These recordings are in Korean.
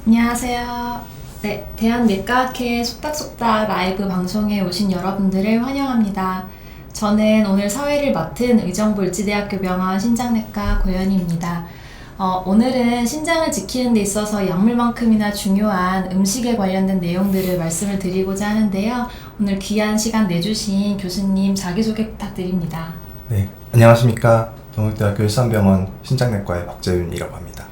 안녕하세요. 네, 대한내과학회 속닥속닥 라이브 방송에 오신 여러분들을 환영합니다. 저는 오늘 사회를 맡은 의정부을지대학교 병원 신장내과 고현희입니다. 오늘은 신장을 지키는 데 있어서 약물만큼이나 중요한 음식에 관련된 내용들을 말씀을 드리고자 하는데요. 오늘 귀한 시간 내주신 교수님 자기소개 부탁드립니다. 네, 안녕하십니까. 동국대학교 일산병원 신장내과의 박재윤이라고 합니다.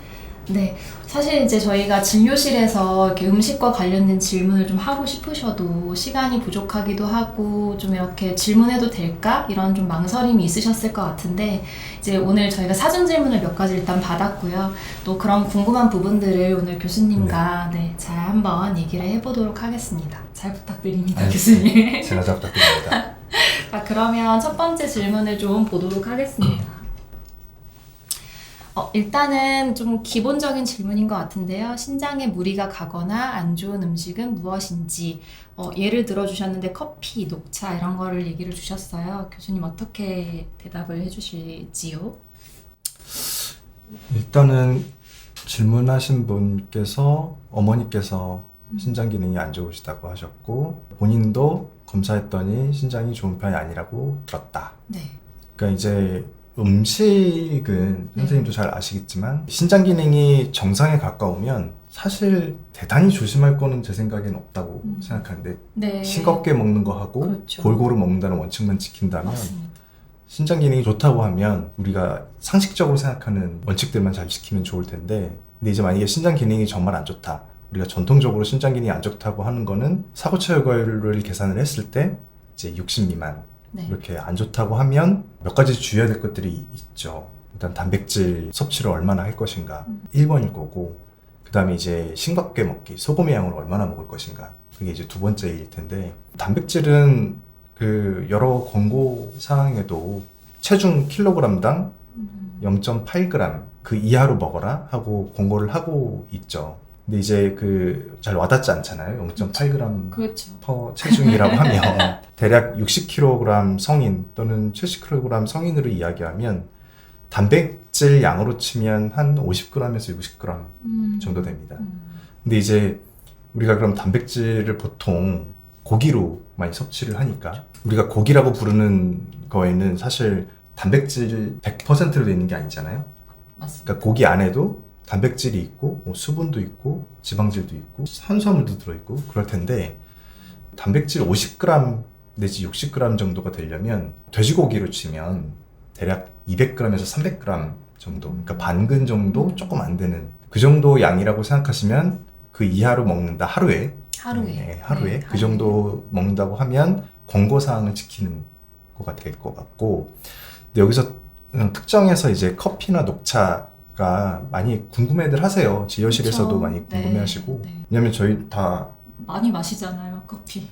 네, 사실 이제 저희가 진료실에서 이렇게 음식과 관련된 질문을 좀 하고 싶으셔도 시간이 부족하기도 하고 좀 이렇게 질문해도 될까? 이런 좀 망설임이 있으셨을 것 같은데 이제 오늘 저희가 사전 질문을 몇 가지 일단 받았고요. 또 그런 궁금한 부분들을 오늘 교수님과 잘 한번 얘기를 해보도록 하겠습니다. 잘 부탁드립니다, 교수님. 제가 잘 부탁드립니다. 자, 그러면 첫 번째 질문을 좀 보도록 하겠습니다. 일단은 좀 기본적인 질문인 것 같은데요. 신장에 무리가 가거나 안 좋은 음식은 무엇인지 예를 들어주셨는데 커피, 녹차 이런 거를 얘기를 주셨어요. 교수님 어떻게 대답을 해주실지요? 일단은 질문하신 분께서 어머니께서 신장 기능이 안 좋으시다고 하셨고 본인도 검사했더니 신장이 좋은 편이 아니라고 들었다. 네. 그러니까 이제 음식은 선생님도 잘 아시겠지만 신장 기능이 정상에 가까우면 사실 대단히 조심할 거는 제 생각에는 없다고 생각하는데 네. 싱겁게 먹는 거 하고 그렇죠. 골고루 먹는다는 원칙만 지킨다면 맞습니다. 신장 기능이 좋다고 하면 우리가 상식적으로 생각하는 원칙들만 잘 지키면 좋을 텐데 근데 이제 만약에 신장 기능이 정말 안 좋다 우리가 전통적으로 신장 기능이 안 좋다고 하는 거는 사고체결을 계산을 했을 때 이제 60 미만 네. 이렇게 안 좋다고 하면 몇 가지 주의해야 될 것들이 있죠. 일단 단백질 섭취를 얼마나 할 것인가 1번일 거고 그 다음에 이제 싱겁게 먹기 소금의 양을 얼마나 먹을 것인가 그게 이제 두 번째일 텐데 단백질은 그 여러 권고 사항에도 체중 킬로그램당 0.8g 그 이하로 먹어라 하고 권고를 하고 있죠. 근데 이제 그 잘 와닿지 않잖아요. 0.8g 그렇죠. 퍼 체중이라고 하면 대략 60kg 성인 또는 70kg 성인으로 이야기하면 단백질 양으로 치면 한 50g에서 60g 정도 됩니다. 근데 이제 우리가 그럼 단백질을 보통 고기로 많이 섭취를 하니까 우리가 고기라고 부르는 거에는 사실 단백질 100%로 되어 있는 게 아니잖아요. 맞습니다. 그러니까 고기 안에도 단백질이 있고 수분도 있고 지방질도 있고 탄수화물도 들어있고 그럴 텐데 단백질 50g 내지 60g 정도가 되려면 돼지고기로 치면 대략 200g에서 300g 정도 그러니까 반근 정도 조금 안 되는 그 정도 양이라고 생각하시면 그 이하로 먹는다 하루에 하루에. 그 정도 먹는다고 하면 권고사항을 지키는 거가 될 것 같고 근데 여기서 특정해서 이제 커피나 녹차가 많이 궁금해들 하세요. 진료실에서도 그쵸. 많이 궁금해하시고 네. 왜냐면 저희 다 많이 마시잖아요, 커피.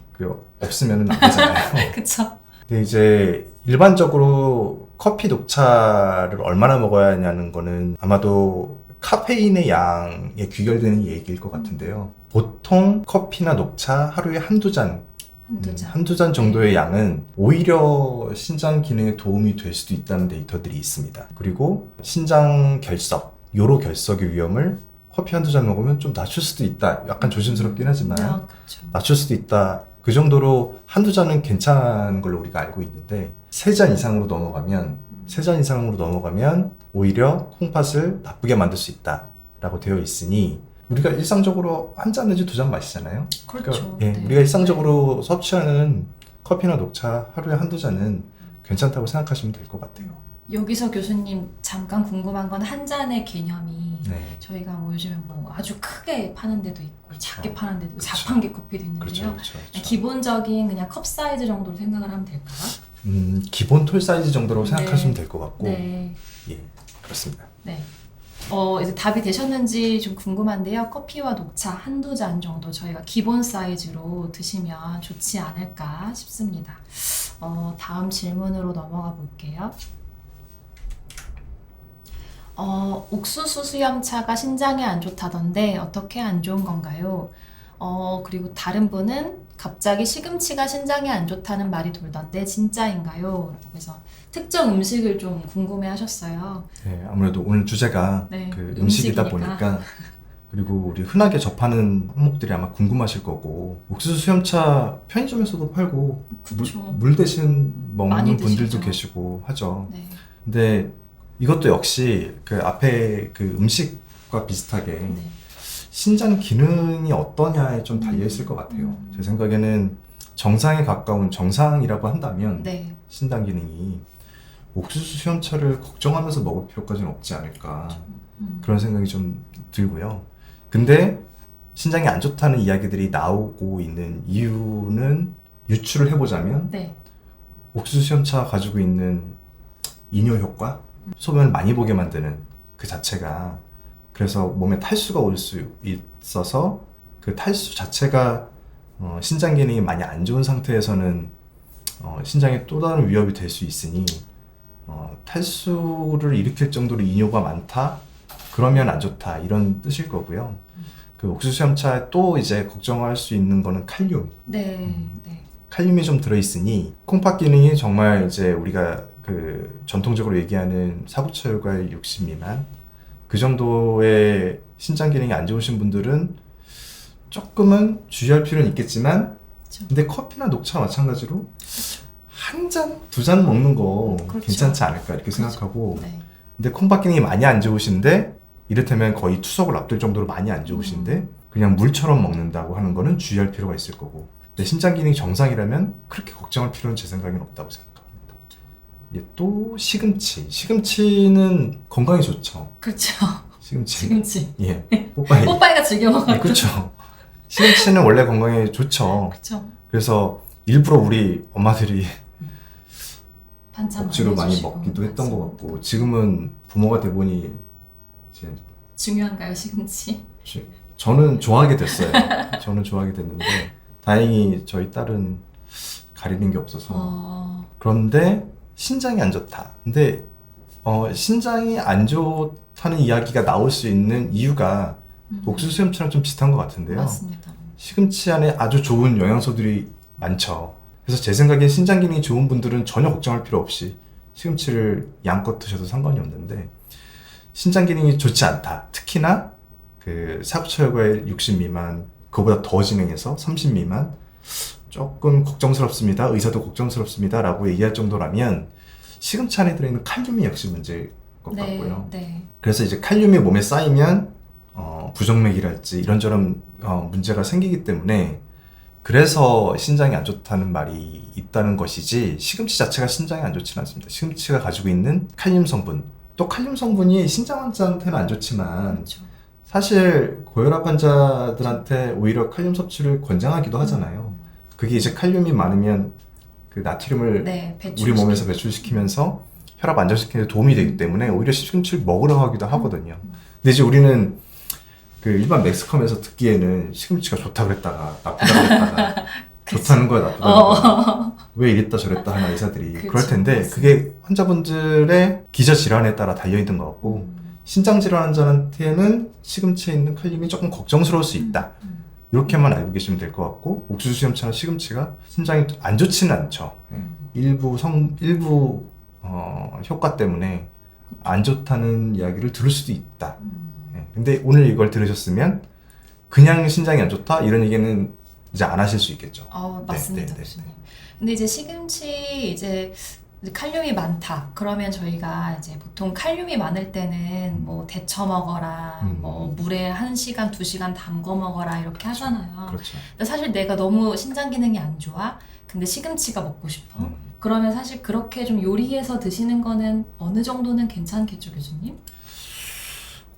없으면 안 되잖아요. 그쵸? 근데 이제 일반적으로 커피, 녹차를 얼마나 먹어야 하냐는 거는 아마도 카페인의 양에 귀결되는 얘기일 것 같은데요. 보통 커피나 녹차 하루에 한두 잔 한두 잔 정도의 양은 오히려 신장 기능에 도움이 될 수도 있다는 데이터들이 있습니다. 그리고 신장 결석, 요로 결석의 위험을 커피 한두 잔 먹으면 좀 낮출 수도 있다. 약간 조심스럽긴 하지만 그렇죠. 낮출 수도 있다. 그 정도로 한두 잔은 괜찮은 걸로 우리가 알고 있는데 세 잔 이상으로 넘어가면 오히려 콩팥을 나쁘게 만들 수 있다라고 되어 있으니 우리가 일상적으로 한 잔 내지 두 잔 마시잖아요. 그렇죠. 그러니까, 우리가 일상적으로 섭취하는 커피나 녹차 하루에 한두 잔은 괜찮다고 생각하시면 될 것 같아요. 여기서 교수님 잠깐 궁금한 건 한 잔의 개념이 네. 저희가 뭐 요즘에 뭐 아주 크게 파는 데도 있고 작게 파는 데도 있고 그렇죠. 자판기 커피도 있는데요. 그렇죠. 기본적인 그냥 컵 사이즈 정도로 생각을 하면 될까요? 기본 톨 사이즈 정도로 네. 생각하시면 될 것 같고 네. 예, 그렇습니다. 네. 이제 답이 되셨는지 좀 궁금한데요. 커피와 녹차 한두 잔 정도 저희가 기본 사이즈로 드시면 좋지 않을까 싶습니다. 다음 질문으로 넘어가 볼게요. 옥수수 수염차가 신장에 안 좋다던데 어떻게 안 좋은 건가요? 그리고 다른 분은 갑자기 시금치가 신장에 안 좋다는 말이 돌던데 진짜인가요? 그래서 특정 음식을 좀 궁금해 하셨어요. 네, 아무래도 오늘 주제가 네, 그 음식이다 음식이니까. 보니까 그리고 우리 흔하게 접하는 항목들이 아마 궁금하실 거고 옥수수 수염차 편의점에서도 팔고 그쵸. 물 대신 많이 먹는 분들도 드시죠. 계시고 하죠. 네. 근데 이것도 역시 그 앞에 그 음식과 비슷하게 네. 신장 기능이 어떠냐에 좀 달려 있을 것 같아요. 제 생각에는 정상에 가까운 정상이라고 한다면 네. 신장 기능이 옥수수 수염차를 걱정하면서 먹을 필요까지는 없지 않을까 그런 생각이 좀 들고요. 근데 신장이 안 좋다는 이야기들이 나오고 있는 이유는 유추를 해보자면 네. 옥수수 수염차가 가지고 있는 이뇨 효과, 소변을 많이 보게 만드는 그 자체가 그래서 몸에 탈수가 올 수 있어서 그 탈수 자체가 신장 기능이 많이 안 좋은 상태에서는 신장에 또 다른 위협이 될 수 있으니 탈수를 일으킬 정도로 이뇨가 많다? 그러면 안 좋다 이런 뜻일 거고요. 그 옥수수 수염차에 또 이제 걱정할 수 있는 거는 칼륨. 네. 네. 칼륨이 좀 들어있으니 콩팥 기능이 정말 이제 우리가 그 전통적으로 얘기하는 사구체혈과의 60 미만 그 정도의 신장 기능이 안 좋으신 분들은 조금은 주의할 필요는 있겠지만 그렇죠. 근데 커피나 녹차 마찬가지로 한 잔, 두 잔 먹는 거 그렇죠. 괜찮지 않을까 이렇게 그렇죠. 생각하고 네. 근데 콩팥 기능이 많이 안 좋으신데 이를테면 거의 투석을 앞둘 정도로 많이 안 좋으신데 그냥 물처럼 먹는다고 하는 거는 주의할 필요가 있을 거고 근데 신장 기능이 정상이라면 그렇게 걱정할 필요는 제 생각에는 없다고 생각합니다. 또 시금치. 시금치는 건강에 좋죠. 그렇죠. 시금치. 시금치. 예. 뽀빠이. 뽀빠이가 즐겨 먹어요. 네, 그렇죠. 시금치는 원래 건강에 좋죠. 그렇죠. 그래서 일부러 우리 엄마들이 반찬 억지로 많이 해주시고. 먹기도 했던 것 맞습니다. 같고 지금은 부모가 돼 보니 이제 중요한가요, 시금치? 저는 좋아하게 됐어요. 저는 좋아하게 됐는데 다행히 저희 딸은 가리는 게 없어서 그런데 신장이 안 좋다. 근데 신장이 안 좋다는 이야기가 나올 수 있는 이유가 옥수수 수염차랑 좀 비슷한 것 같은데요. 맞습니다. 시금치 안에 아주 좋은 영양소들이 많죠. 그래서 제 생각에 신장 기능이 좋은 분들은 전혀 걱정할 필요 없이 시금치를 양껏 드셔도 상관이 없는데 신장 기능이 좋지 않다. 특히나 그 사구체혈과일 60 미만, 그거보다 더 진행해서 30 미만 조금 걱정스럽습니다. 의사도 걱정스럽습니다. 라고 얘기할 정도라면 시금치 안에 들어있는 칼륨이 역시 문제일 것 같고요. 네. 그래서 이제 칼륨이 몸에 쌓이면 부정맥이랄지 이런저런 문제가 생기기 때문에 그래서 신장이 안 좋다는 말이 있다는 것이지 시금치 자체가 신장에 안 좋지는 않습니다. 시금치가 가지고 있는 칼륨 성분 또 칼륨 성분이 신장 환자한테는 안 좋지만 그렇죠. 사실 고혈압 환자들한테 오히려 칼륨 섭취를 권장하기도 하잖아요. 그게 이제 칼륨이 많으면 그 나트륨을 네, 우리 몸에서 배출시키면서 혈압 안정시키는 데 도움이 되기 때문에 오히려 시금치를 먹으라고 하기도 하거든요. 근데 이제 우리는 그 일반 매스컴에서 듣기에는 시금치가 좋다 그랬다가 나쁘다 그랬다가 좋다는 거야 나쁘다 그랬다가 왜 이랬다 저랬다 하는 의사들이 그쵸, 그럴 텐데 맞습니다. 그게 환자분들의 기저 질환에 따라 달려있는 것 같고 신장 질환 환자한테는 시금치에 있는 칼륨이 조금 걱정스러울 수 있다. 이렇게만 알고 계시면 될 것 같고 옥수수 수염차나 시금치가 신장이 안 좋지는 않죠. 일부 효과 때문에 안 좋다는 이야기를 들을 수도 있다. 근데 오늘 이걸 들으셨으면 그냥 신장이 안 좋다 이런 얘기는 이제 안 하실 수 있겠죠. 맞습니다, 네. 교수님. 근데 이제 시금치 이제 칼륨이 많다. 그러면 저희가 이제 보통 칼륨이 많을 때는 뭐 데쳐 먹어라, 뭐 물에 1시간, 2시간 담궈 먹어라 이렇게 하잖아요. 그렇죠. 근데 사실 내가 너무 신장 기능이 안 좋아. 근데 시금치가 먹고 싶어. 그러면 사실 그렇게 좀 요리해서 드시는 거는 어느 정도는 괜찮겠죠, 교수님?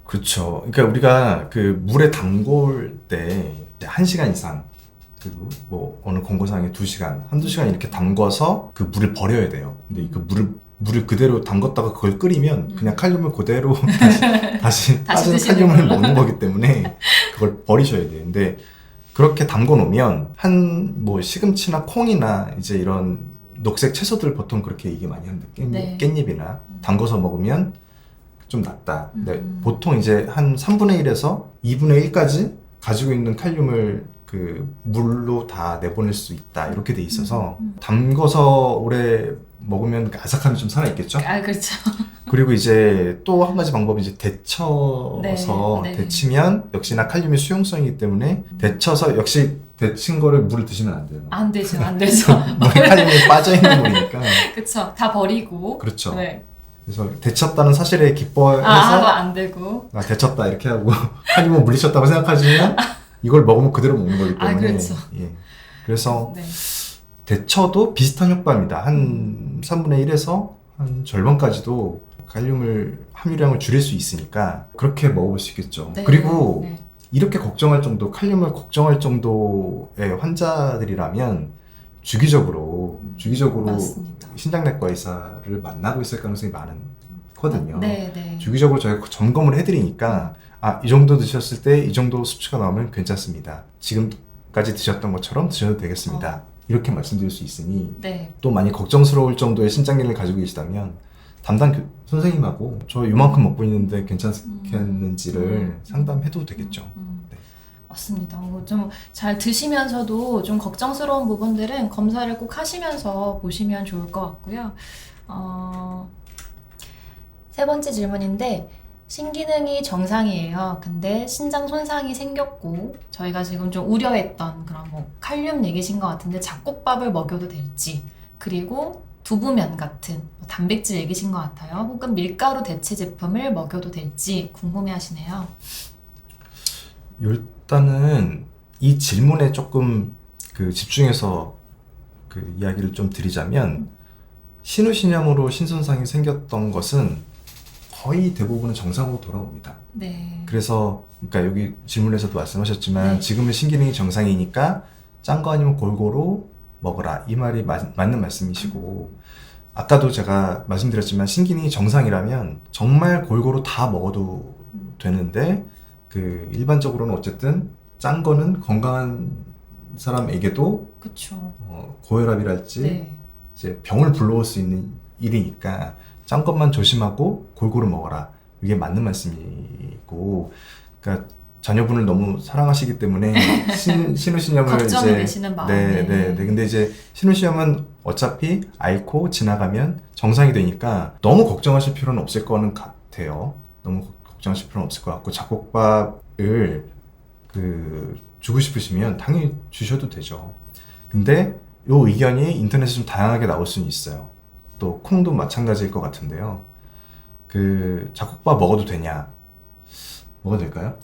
그렇죠. 그러니까 우리가 그 물에 담글 때 1시간 이상 그리고 뭐 어느 권고사항에 2시간, 한두 시간 이렇게 담궈서 그 물을 버려야 돼요. 근데 그 물을 그대로 담궜다가 그걸 끓이면 그냥 칼륨을 그대로 다시 빠진 드시는 칼륨을 걸로. 먹는 거기 때문에 그걸 버리셔야 돼요. 근데 그렇게 담궈 놓으면 뭐 시금치나 콩이나 이제 이런 녹색 채소들 보통 그렇게 얘기 많이 하는데 네. 깻잎이나 담궈서 먹으면 좀 낫다. 근데 보통 이제 한 3분의 1에서 2분의 1까지 가지고 있는 칼륨을 그 물로 다 내보낼 수 있다 이렇게 돼 있어서 담궈서 오래 먹으면 그 아삭함이 좀 살아있겠죠? 아, 그렇죠. 그리고 이제 또 한 가지 방법이 이제 데쳐서 네. 데치면 역시나 칼륨의 수용성이기 때문에 데쳐서 역시 데친 거를 물을 드시면 안 돼요. 안 되죠, 안 되죠. 물에 칼륨이 빠져있는 물이니까. 그쵸. 다 버리고. 그렇죠. 네. 그래서 데쳤다는 사실에 기뻐해서 하면 안 되고. 데쳤다 이렇게 하고 칼륨을 물리쳤다고 생각하시면 이걸 먹으면 그대로 먹는 거기 때문에 그렇죠. 예. 그래서 네. 데쳐도 비슷한 효과입니다. 한 3분의 1에서 한 절반까지도 칼륨을 함유량을 줄일 수 있으니까 그렇게 먹어볼 수 있겠죠. 네. 그리고 네. 이렇게 걱정할 정도, 칼륨을 걱정할 정도의 환자들이라면 주기적으로 맞습니다. 신장내과 의사를 만나고 있을 가능성이 많거든요. 네, 네. 주기적으로 저희가 점검을 해드리니까 이 정도 드셨을 때 이 정도 수치가 나오면 괜찮습니다. 지금까지 드셨던 것처럼 드셔도 되겠습니다. 이렇게 말씀드릴 수 있으니 네. 또 많이 걱정스러울 정도의 신장기능을 가지고 계시다면 담당 선생님하고 저 이만큼 먹고 있는데 괜찮겠는지를 상담해도 되겠죠. 네. 맞습니다. 좀 잘 드시면서도 좀 걱정스러운 부분들은 검사를 꼭 하시면서 보시면 좋을 것 같고요. 세 번째 질문인데, 신기능이 정상이에요. 근데 신장 손상이 생겼고 저희가 지금 좀 우려했던 그런 뭐 칼륨 얘기신 것 같은데 잡곡밥을 먹여도 될지, 그리고 두부면 같은 뭐 단백질 얘기신 것 같아요. 혹은 밀가루 대체 제품을 먹여도 될지 궁금해하시네요. 일단은 이 질문에 조금 그 집중해서 그 이야기를 좀 드리자면 신우신염으로 신손상이 생겼던 것은 거의 대부분은 정상으로 돌아옵니다. 네. 그래서 그러니까 여기 질문에서도 말씀하셨지만 네. 지금은 신기능이 정상이니까 짠 거 아니면 골고루 먹어라 이 말이 맞는 말씀이시고 아까도 제가 말씀드렸지만 신기능이 정상이라면 정말 골고루 다 먹어도 되는데 그 일반적으로는 어쨌든 짠 거는 건강한 사람에게도 그쵸. 고혈압이랄지 네. 이제 병을 불러올 수 있는 일이니까 짠 것만 조심하고 골고루 먹어라. 이게 맞는 말씀이고, 그러니까 자녀분을 너무 사랑하시기 때문에 신우신염을 걱정이 이제 되시는 마음에. 네. 근데 이제 신우신염은 어차피 앓고 지나가면 정상이 되니까 너무 걱정하실 필요는 없을 거는 같아요. 너무 걱정하실 필요는 없을 것 같고 잡곡밥을 주고 싶으시면 당연히 주셔도 되죠. 근데 요 의견이 인터넷에 좀 다양하게 나올 수는 있어요. 또 콩도 마찬가지일 것 같은데요. 잡곡밥 먹어도 되냐? 먹어도 될까요?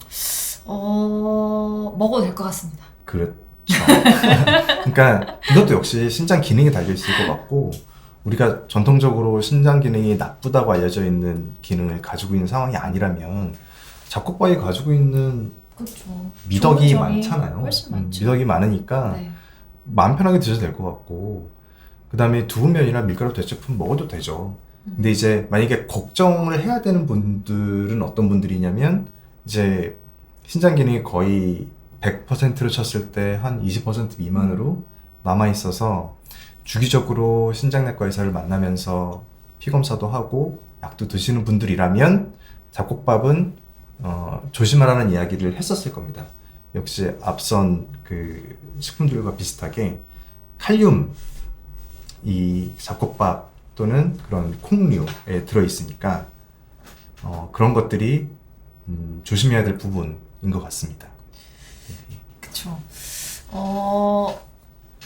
먹어도 될 것 같습니다. 그렇죠. 그러니까 이것도 역시 신장 기능이 달려 있을 것 같고 우리가 전통적으로 신장 기능이 나쁘다고 알려져 있는 기능을 가지고 있는 상황이 아니라면 잡곡밥이 가지고 있는 그렇죠. 미덕이 좋은 점이 많잖아요. 훨씬 많죠. 미덕이 많으니까 네. 마음 편하게 드셔도 될 것 같고 그 다음에 두부면이나 밀가루 대체품 먹어도 되죠. 근데 이제 만약에 걱정을 해야 되는 분들은 어떤 분들이냐면 이제 신장 기능이 거의 100%를 쳤을 때 한 20% 미만으로 남아 있어서 주기적으로 신장내과 의사를 만나면서 피검사도 하고 약도 드시는 분들이라면 잡곡밥은 조심하라는 이야기를 했었을 겁니다. 역시 앞선 그 식품들과 비슷하게 칼륨 이 잡곡밥 또는 그런 콩류에 들어있으니까 그런 것들이 조심해야 될 부분인 것 같습니다. 그쵸.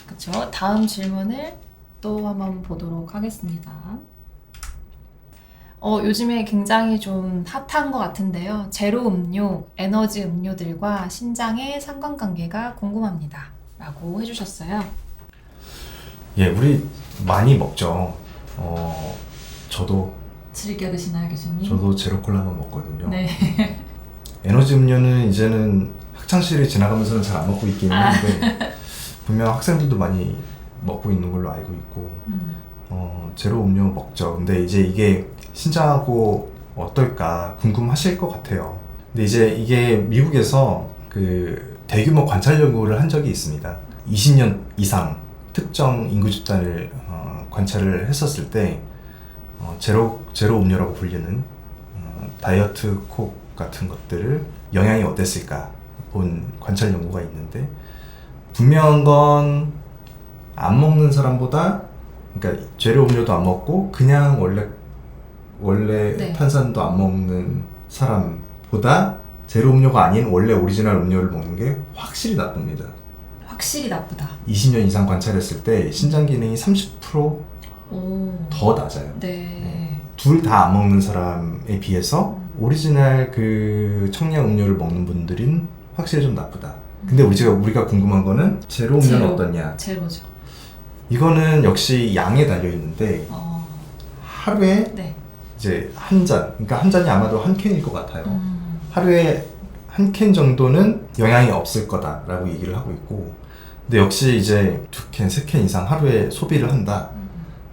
그쵸. 다음 질문을 또 한번 보도록 하겠습니다. 요즘에 굉장히 좀 핫한 것 같은데요. 제로 음료, 에너지 음료들과 신장의 상관관계가 궁금합니다. 라고 해주셨어요. 예, 우리 많이 먹죠. 저도 즐겨 드시나요, 교수님? 제로콜라만 먹거든요. 네. 에너지 음료는 이제는 학창시절이 지나가면서는 잘 안 먹고 있기는 한데 분명 학생들도 많이 먹고 있는 걸로 알고 있고 제로 음료 먹죠. 근데 이제 이게 신장하고 어떨까 궁금하실 것 같아요. 근데 이제 이게 미국에서 그 대규모 관찰 연구를 한 적이 있습니다. 20년 이상 특정 인구 집단을 관찰을 했었을 때 제로 음료라고 불리는 다이어트 콕 같은 것들을 영향이 어땠을까 본 관찰 연구가 있는데 분명한 건 안 먹는 사람보다, 그러니까 재료 음료도 안 먹고 그냥 원래 네. 탄산도 안 먹는 사람보다 제로 음료가 아닌 원래 오리지널 음료를 먹는 게 확실히 나쁩니다. 확실히 나쁘다. 20년 이상 관찰했을 때 신장 기능이 30% 오. 더 낮아요. 네. 둘 다 안 먹는 사람에 비해서 오리지널 그 청량 음료를 먹는 분들은 확실히 좀 나쁘다. 근데 우리가 궁금한 거는 제로 음료는 제로. 어떠냐? 제로죠. 이거는 역시 양에 달려 있는데 하루에 네. 이제 한 잔, 그러니까 한 잔이 아마도 한 캔일 것 같아요. 하루에 한 캔 정도는 영향이 없을 거다라고 얘기를 하고 있고, 근데 역시 이제 2캔, 3캔 이상 하루에 소비를 한다.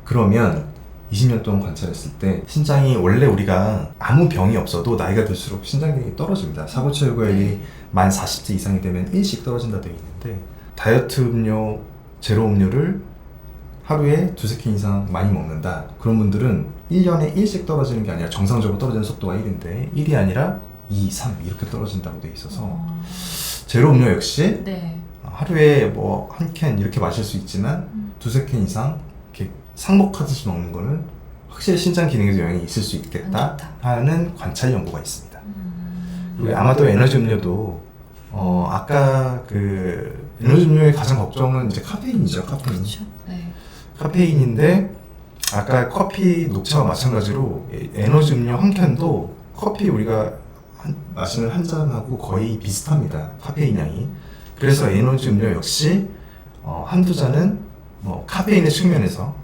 그러면 20년 동안 관찰했을 때 신장이 원래 우리가 아무 병이 없어도 나이가 들수록 신장 기능이 떨어집니다. 사고 칠구율이 만 40세 이상이 되면 일씩 떨어진다 되어 있는데, 다이어트 음료, 제로 음료를 하루에 2-3캔 이상 많이 먹는다. 그런 분들은 1년에 1씩 떨어지는 게 아니라 정상적으로 떨어지는 속도가 1인데 1이 아니라 2, 3 이렇게 떨어진다고 돼 있어서 제로 음료 역시 네. 하루에 뭐 한 캔 이렇게 마실 수 있지만 2-3캔 이상 이렇게 상복하듯이 먹는 거는 확실히 신장 기능에도 영향이 있을 수 있겠다 하는 관찰 연구가 있습니다. 그리고 아마도 에너지 음료도 아까 그 에너지 음료의 가장 걱정은 이제 카페인이죠. 카페인. 그렇죠. 네. 카페인인데 아까 커피 녹차와 마찬가지로 에너지 음료 한 캔도 커피 우리가 마시는 한 잔하고 거의 비슷합니다. 카페인 양이. 그래서 에너지 음료 역시 한두 잔은 뭐 카페인의 측면에서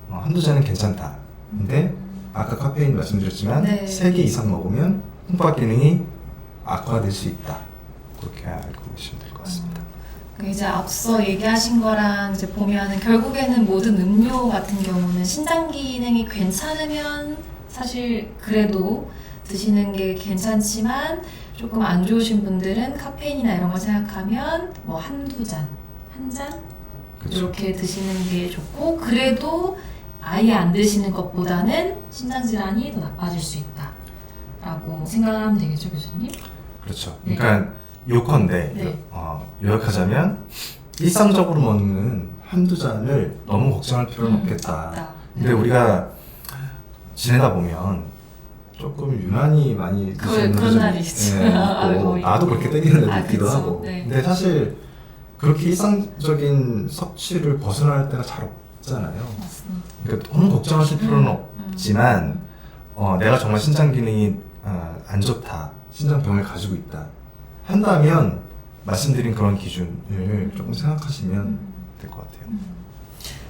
한두 잔은 괜찮다. 근데 아까 카페인 말씀드렸지만 네. 3개 이상 먹으면 홍박 기능이 악화될 수 있다. 그렇게 알고 계시면 될 것 같습니다. 이제 앞서 얘기하신 거랑 이제 보면은 결국에는 모든 음료 같은 경우는 신장 기능이 괜찮으면 사실 그래도 드시는 게 괜찮지만 조금 안 좋으신 분들은 카페인이나 이런 거 생각하면 뭐 한두 잔, 한 잔? 그쵸. 이렇게 드시는 게 좋고, 그래도 아예 안 드시는 것보다는 신장 질환이 더 나빠질 수 있다 라고 생각을 하면 되겠죠, 교수님? 그렇죠. 네. 그러니까 요컨대 네. 요약하자면 일상적으로 먹는 한두 잔을 너무 걱정할 필요는 없겠다. 없다. 근데 우리가 지내다 보면 조금 유난히 많이 드시는 그런 분들이 날이 있죠. 있고, 나도 그렇게 땡기는 애도 있기도 그쵸. 하고. 네. 근데 사실 그렇게 일상적인 섭취를 벗어날 때가 잘 없잖아요. 맞습니다. 그러니까 너무 걱정하실 필요는 없지만 내가 정말 신장 기능이 안 좋다, 신장병을 가지고 있다 한다면 말씀드린 그런 기준을 조금 생각하시면 될 것 같아요.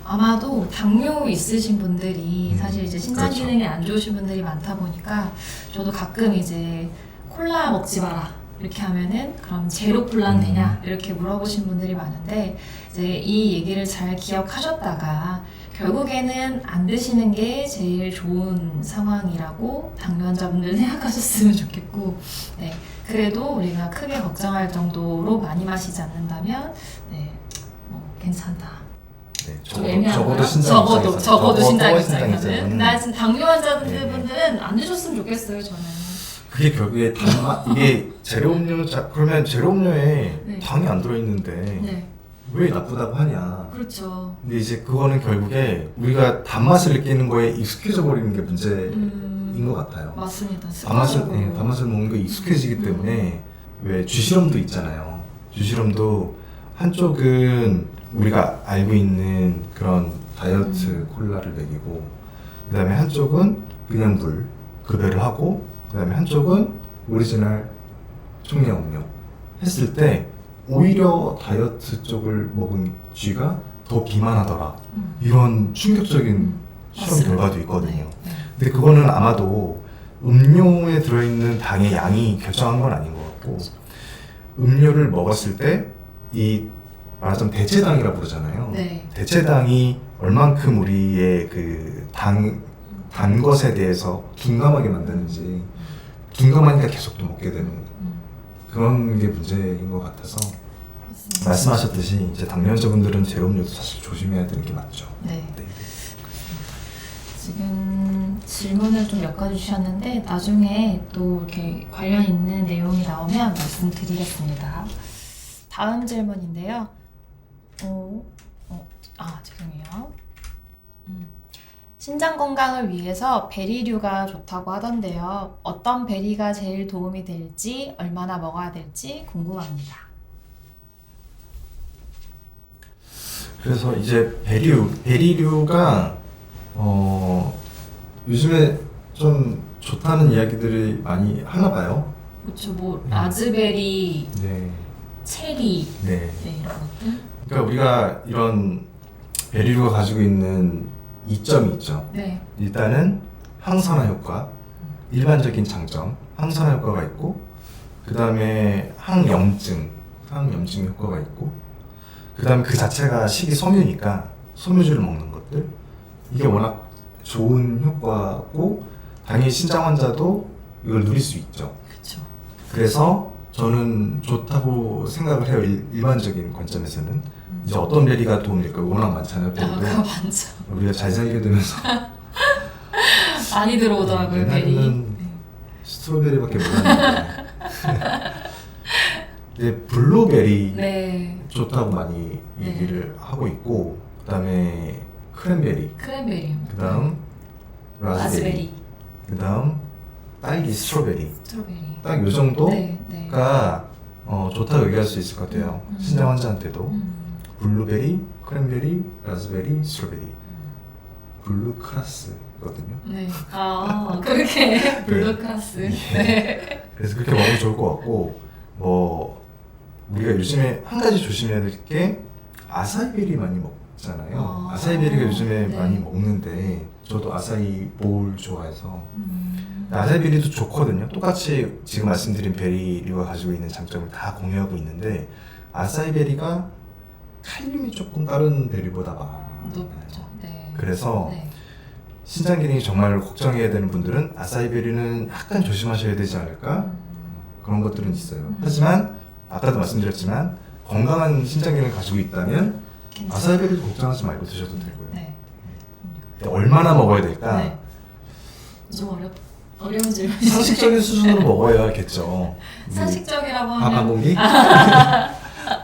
아마도 당뇨 있으신 분들이 사실 이제 신장 그렇죠. 기능이 안 좋으신 분들이 많다 보니까 저도 가끔 이제 콜라 먹지 마라 이렇게 하면은 그럼 제로 콜라는 되냐 이렇게 물어보신 분들이 많은데, 이제 이 얘기를 잘 기억하셨다가 결국에는 안 드시는 게 제일 좋은 상황이라고 당뇨 환자분들 생각하셨으면 좋겠고, 네, 그래도 우리가 크게 걱정할 정도로 많이 마시지 않는다면 뭐 괜찮다. 네, 좀 애매한가요? 적어도 적어도 신장 신장 입장에서는. 나 지금 당뇨 환자분들은 안 드셨으면 좋겠어요, 저는. 그게 결국에 이게 제로 음료 그러면 제로 음료에 네. 당이 안 들어있는데 네, 왜 나쁘다고 하냐. 그렇죠. 근데 이제 그거는 결국에 우리가 단맛을 느끼는 거에 익숙해져 버리는 게 문제인 것 같아요. 맞습니다. 단맛을 먹는 게 익숙해지기 때문에 왜 쥐시럼도 있잖아요. 쥐시럼도 한쪽은 우리가 알고 있는 그런 다이어트 콜라를 먹이고, 그 다음에 한쪽은 그냥 물 급여를 하고, 그 다음에 한쪽은 오리지널 청량 음료 했을 때 오히려 다이어트 쪽을 먹은 쥐가 더 비만하더라. 이런 충격적인 실험 맞습니다. 결과도 있거든요. 네. 근데 그거는 아마도 음료에 들어있는 당의 양이 결정한 건 아닌 것 같고, 음료를 먹었을 때 이 말하자면 대체당이라고 부르잖아요. 네. 대체당이 얼만큼 우리의 그 단 것에 대해서 둔감하게 만드는지, 둔감하니까 계속 또 먹게 되는 그런 게 문제인 것 같아서, 맞습니다. 말씀하셨듯이 이제 당뇨 환자분들은 제로 음료도 사실 조심해야 되는 게 맞죠. 네. 지금 질문을 좀 몇 가지 주셨는데 나중에 또 이렇게 관련 있는 내용이 나오면 말씀드리겠습니다. 다음 질문인데요. 죄송해요. 신장 건강을 위해서 베리류가 좋다고 하던데요. 어떤 베리가 제일 도움이 될지, 얼마나 먹어야 될지 궁금합니다. 그래서 이제 베리류가 요즘에 좀 좋다는 이야기들이 많이 하나 봐요. 그렇죠. 뭐 라즈베리, 네. 체리, 네. 이런 것들. 그러니까 우리가 이런 베리류가 가지고 있는 이점이 있죠. 네. 일단은 항산화 효과, 일반적인 장점, 항산화 효과가 있고, 그 다음에 항염증 효과가 있고, 그 다음에 그 자체가 식이섬유니까 섬유질을 먹는 것들, 이게 워낙 좋은 효과고, 당연히 신장 환자도 이걸 누릴 수 있죠. 그렇죠. 그래서 저는 좋다고 생각을 해요. 일반적인 관점에서는. 이제 어떤 베리가 도움이 될까 워낙 많잖아요. 그거 베리도. 많죠. 우리가 잘 살게 되면서 많이 들어오더라고요, 베리. 옛날에는 스트로베리밖에 몰랐는데 근데 블루베리 네. 좋다고 많이 네. 얘기를 하고 있고, 그 다음에 크랜베리, 크랜베리. 그 다음 라즈베리, 그 다음 딸기, 스트로베리, 스트로베리. 딱 요 정도가 네, 네. 좋다고 얘기할 수 있을 것 같아요. 신장 환자한테도. 블루베리, 크랜베리, 라즈베리, 스트로베리. 블루 클래스거든요. 네. 그렇게 블루크라스. 네. 그래서 그렇게 먹으면 좋을 것 같고, 우리가 요즘에 한 가지 조심해야 될 게 아사이베리 많이 먹잖아요. 아사이베리가 요즘에 네. 많이 먹는데, 저도 아사이 볼 좋아해서 아사이베리도 좋거든요. 똑같이 지금 말씀드린 베리류가 가지고 있는 장점을 다 공유하고 있는데, 아사이베리가 칼륨이 조금 다른 베리보다 높죠. 많아요. 네. 그래서 네. 신장 기능이 정말 걱정해야 되는 분들은 아사이베리는 약간 조심하셔야 되지 않을까? 그런 것들은 있어요. 하지만 아까도 말씀드렸지만 건강한 신장 기능을 가지고 있다면 아사이베리도 걱정하지 말고 드셔도 되고요. 네. 근데 얼마나 먹어야 될까? 네. 좀 어려운 질문이. 상식적인 수준으로 먹어야겠죠. 상식적이라고 밥 한 하면 공기?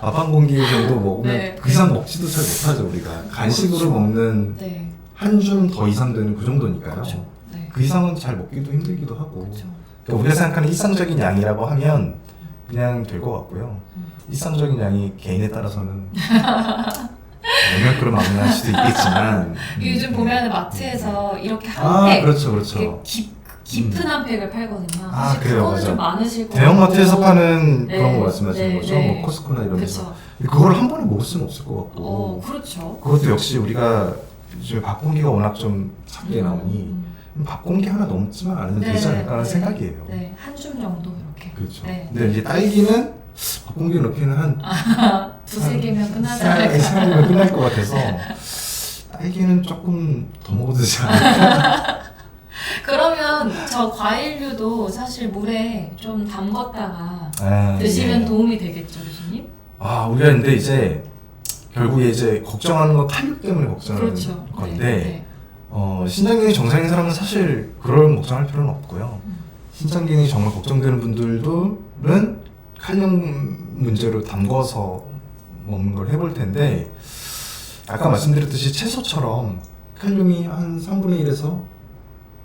밥 한 공기 정도 먹으면 네. 그 이상 먹지도 잘 못하죠. 우리가 간식으로 먹는 네. 한 줌 더 이상 되는 그 정도니까요. 그렇죠. 네. 그 이상은 잘 먹기도 힘들기도 하고. 그렇죠. 그러니까 우리가 생각하는 일상적인 양이라고 하면 그냥 될 것 같고요. 일상적인 양이 개인에 따라서는 몇몇 그릇 먹는 수도 있겠지만. 요즘 보면 마트에서 이렇게 한 팩, 그렇죠, 이렇게 그렇죠. 깊은 한 팩을 팔거든요. 아, 사실 그래요, 그거는 맞아. 좀 많으실 거고. 대형마트에서 파는 네, 그런 거 말씀하시는 네, 거죠? 네. 뭐 코스코나 이런 데서. 그렇죠. 그걸 한 번에 먹을 수는 없을 것 같고. 그렇죠. 그것도 역시 우리가 요즘 밥 공기가 워낙 좀 작게 나오니 밥 공기 하나 넘지만 않으면 네, 되지 않을까라는 네. 생각이에요. 네, 한 줌 정도 이렇게. 그렇죠. 네. 근데 이제 딸기는 밥 공기 넣기는 한 두세 개면 끝나지 세 않을까. 개면 끝날 것 같아서 딸기는 조금 더 먹어도 되지 않을까? 그러면 저 과일류도 사실 물에 좀 담궜다가 아, 드시면 예. 도움이 되겠죠, 교수님? 우리가 근데 이제 결국에 이제 걱정하는 건 탄력 때문에 걱정하는 그렇죠. 건데 신장 기능이 정상인 사람은 사실 그런 걱정할 필요는 없고요. 신장 기능이 정말 걱정되는 분들은 칼륨 문제로 담궈서 먹는 걸 해볼 텐데, 아까 말씀드렸듯이 채소처럼 칼륨이 한 3분의 1에서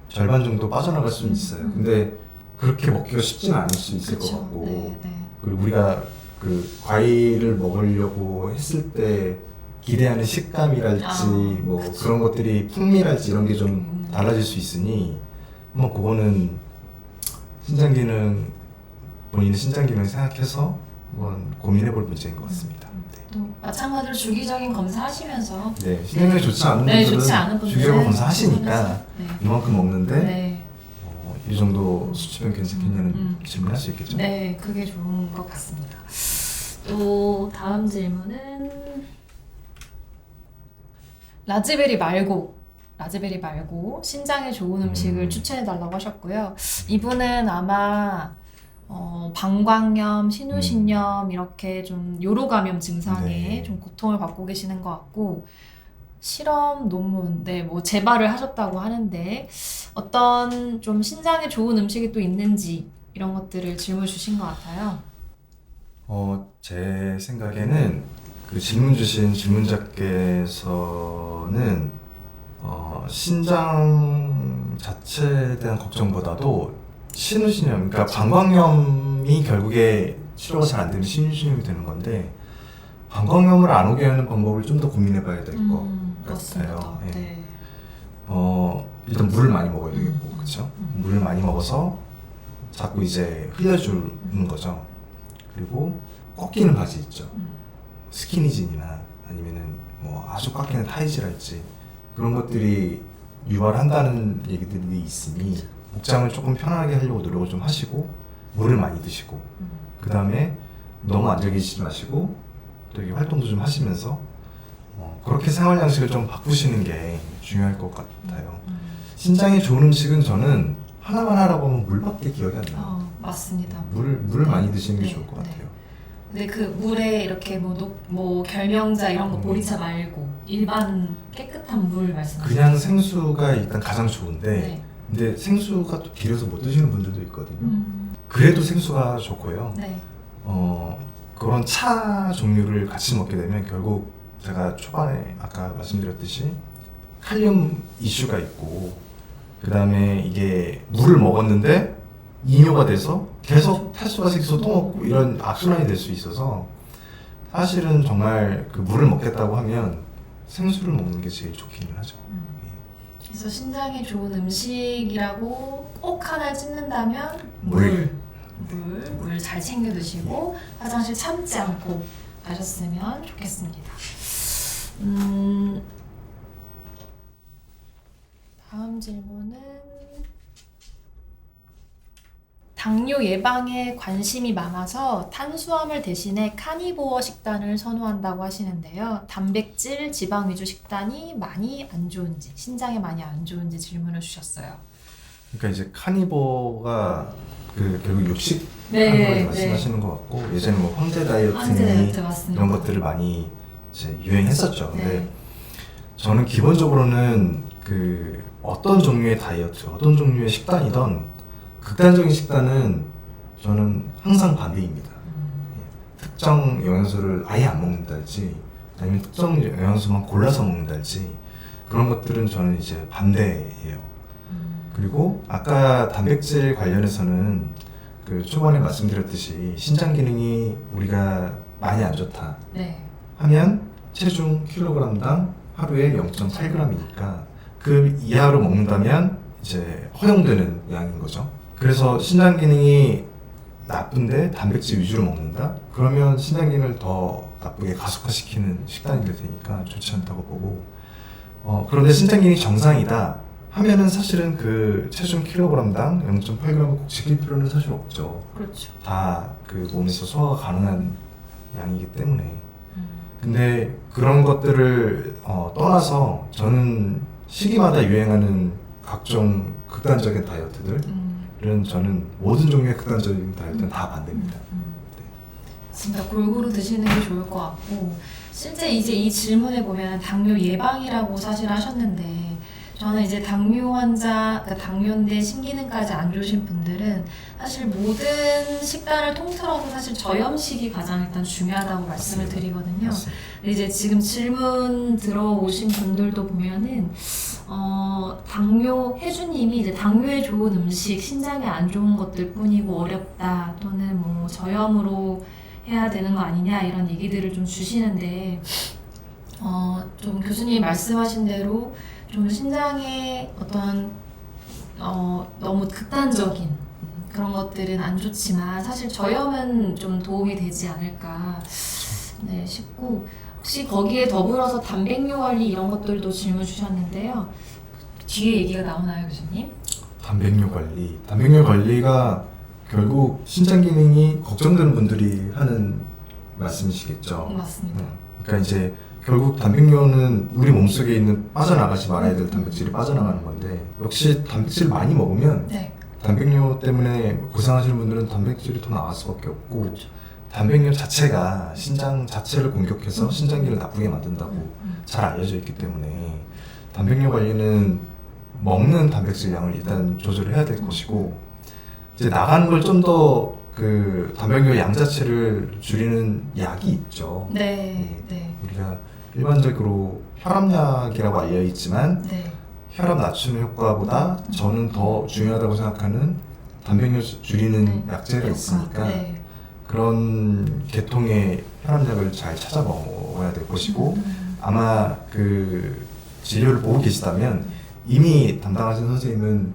절반 정도 빠져나갈 수는 있어요. 근데 그렇게 먹기가 쉽지는 않을 수 있을 것 같고, 네, 네. 그리고 우리가 그 과일을 먹으려고 했을 때 기대하는 식감이랄지 뭐 그치. 그런 것들이 풍미랄지 이런 게 좀 달라질 수 있으니 뭐 그거는 신장 기능, 본인의 신장 기능 생각해서 한번 고민해 볼 문제인 것 같습니다. 또 마찬가지로 주기적인 검사하시면서 네, 신장 기능이 좋지 않은 네, 분들은 좋지 않은 분들은 주기적으로 검사하시니까 네. 이만큼 먹는데 네. 이 정도 수치면 괜찮겠냐는 질문할 수 있겠죠. 네, 그게 좋은 것 같습니다. 또 다음 질문은 라즈베리 말고 신장에 좋은 음식을 추천해달라고 하셨고요. 이분은 아마 방광염, 신우신염 이렇게 좀 요로 감염 증상에 네. 좀 고통을 받고 계시는 것 같고, 실험 논문, 뭐 재발을 하셨다고 하는데 어떤 좀 신장에 좋은 음식이 또 있는지 이런 것들을 질문 주신 것 같아요. 제 생각에는 그 질문 주신 질문자께서는 신장 자체에 대한 걱정보다도 신우신염, 그러니까 방광염이 결국에 치료가 잘 안 되면 신우신염이 되는 건데 방광염을 안 오게 하는 방법을 좀 더 고민해 봐야 될 것 맞습니다. 같아요. 네. 네. 일단 물을 많이 먹어야 되겠고, 그렇죠? 물을 많이 먹어서 자꾸 이제 흘려주는 거죠. 그리고 꺾이는 바지 있죠. 스키니진이나 아니면은 뭐 아주 깎이는 타이즈랄지 그런 것들이 유발한다는 얘기들이 있으니 복장을 조금 편안하게 하려고 노력을 좀 하시고 물을 많이 드시고 그 다음에 너무 앉아 계시지 마시고 되게 활동도 좀 하시면서 그렇게 생활 양식을 좀 바꾸시는 게 중요할 것 같아요. 신장에 좋은 음식은 저는 하나만 하라고 하면 물밖에 기억이 안 나요. 맞습니다. 물을 많이 드시는 게 네, 좋을 것 네. 같아요. 근데 그 물에 이렇게 뭐 결명자 이런 거 보리차 말고 일반 깨끗한 물 말씀하시죠? 그냥 생수가 일단 가장 좋은데 네. 근데 생수가 또 비려서 못 드시는 분들도 있거든요. 그래도 생수가 좋고요. 네. 그런 차 종류를 같이 먹게 되면 결국 제가 초반에 아까 말씀드렸듯이 칼륨 이슈가 있고 그 다음에 이게 물을 먹었는데 이뇨가 돼서 계속 탈수가 생겨서 또 먹고 이런 악순환이 될 수 있어서 사실은 정말 그 물을 먹겠다고 하면 생수를 먹는 게 제일 좋기는 하죠. 그래서 신장에 좋은 음식이라고 꼭 하나 찝는다면 물 잘 챙겨 드시고 화장실 참지 않고 가셨으면 좋겠습니다. 다음 질문은 당뇨 예방에 관심이 많아서 탄수화물 대신에 카니보어 식단을 선호한다고 하시는데요. 단백질, 지방 위주 식단이 많이 안 좋은지, 신장에 많이 안 좋은지 질문을 주셨어요. 그러니까 이제 카니버가 그 결국 육식 네, 하는 걸 네. 말씀하시는 것 같고 예전에 뭐 황제 다이어트니 황제 다이어트 맞습니다. 이런 것들을 많이 이제 유행했었죠. 근데 네. 저는 기본적으로는 그 어떤 종류의 다이어트, 어떤 종류의 식단이든 극단적인 식단은 저는 항상 반대입니다. 특정 영양소를 아예 안 먹는다든지 아니면 특정 영양소만 골라서 먹는다든지 그런 것들은 저는 이제 반대예요. 그리고 아까 단백질 관련해서는 그 초반에 말씀드렸듯이 신장 기능이 우리가 많이 안 좋다 네. 하면 체중 킬로그램당 하루에 0.8g이니까 그 이하로 먹는다면 이제 허용되는 양인 거죠. 그래서 신장 기능이 나쁜데 단백질 위주로 먹는다? 그러면 신장 기능을 더 나쁘게 가속화시키는 식단이 될 테니까 좋지 않다고 보고 그런데 신장 기능이 정상이다 하면은 사실은 그 체중 킬로그램당 0.8g을 꼭 지킬 필요는 사실 없죠. 그렇죠. 다 그 몸에서 소화가 가능한 양이기 때문에. 근데 그런 것들을 떠나서 저는 시기마다 유행하는 각종 극단적인 다이어트들은 저는 모든 종류의 극단적인 다이어트는 다 반대입니다. 진짜 골고루 드시는 게 좋을 것 같고 실제 이제 이 질문에 보면 당뇨 예방이라고 사실 하셨는데 저는 이제 당뇨 환자, 그러니까 당뇨인데 심기능까지 안 좋으신 분들은 사실 모든 식단을 통틀어서 사실 저염식이 가장 일단 중요하다고 말씀을 드리거든요. 맞습니다. 근데 이제 지금 질문 들어오신 분들도 보면은 당뇨 혜주님이 이제 당뇨에 좋은 음식, 신장에 안 좋은 것들 뿐이고 어렵다 또는 뭐 저염으로 해야 되는 거 아니냐 이런 얘기들을 좀 주시는데 좀 교수님이 말씀하신 대로 좀 신장에 어떤 너무 극단적인 그런 것들은 안 좋지만 사실 저염은 좀 도움이 되지 않을까 네, 싶고 혹시 거기에 더불어서 단백뇨 관리 이런 것들도 질문 주셨는데요. 뒤에 얘기가 나오나요, 교수님? 단백뇨 관리가 결국 신장 기능이 걱정되는 분들이 하는 말씀이시겠죠. 맞습니다. 그러니까 이제 결국 단백뇨는 우리 몸속에 있는 빠져나가지 말아야 될 단백질이 빠져나가는 건데 역시 단백질 많이 먹으면 네. 단백뇨 때문에 고생하시는 분들은 단백질이 더 나갈 수밖에 없고 단백뇨 자체가 신장 자체를 공격해서 신장기를 나쁘게 만든다고 잘 알려져 있기 때문에 단백뇨 관리는 먹는 단백질 양을 일단 조절을 해야 될 것이고 이제 나가는 걸 좀 더 그 단백뇨 양 자체를 줄이는 약이 있죠. 네, 네, 우리가 일반적으로 혈압약이라고 알려 있지만 네. 혈압 낮추는 효과보다 저는 더 중요하다고 생각하는 단백뇨 줄이는 네. 약제가 있으니까 네. 그런 계통의 혈압약을 잘 찾아 먹어야 될 것이고 아마 그 진료를 보고 계시다면 이미 담당하신 선생님은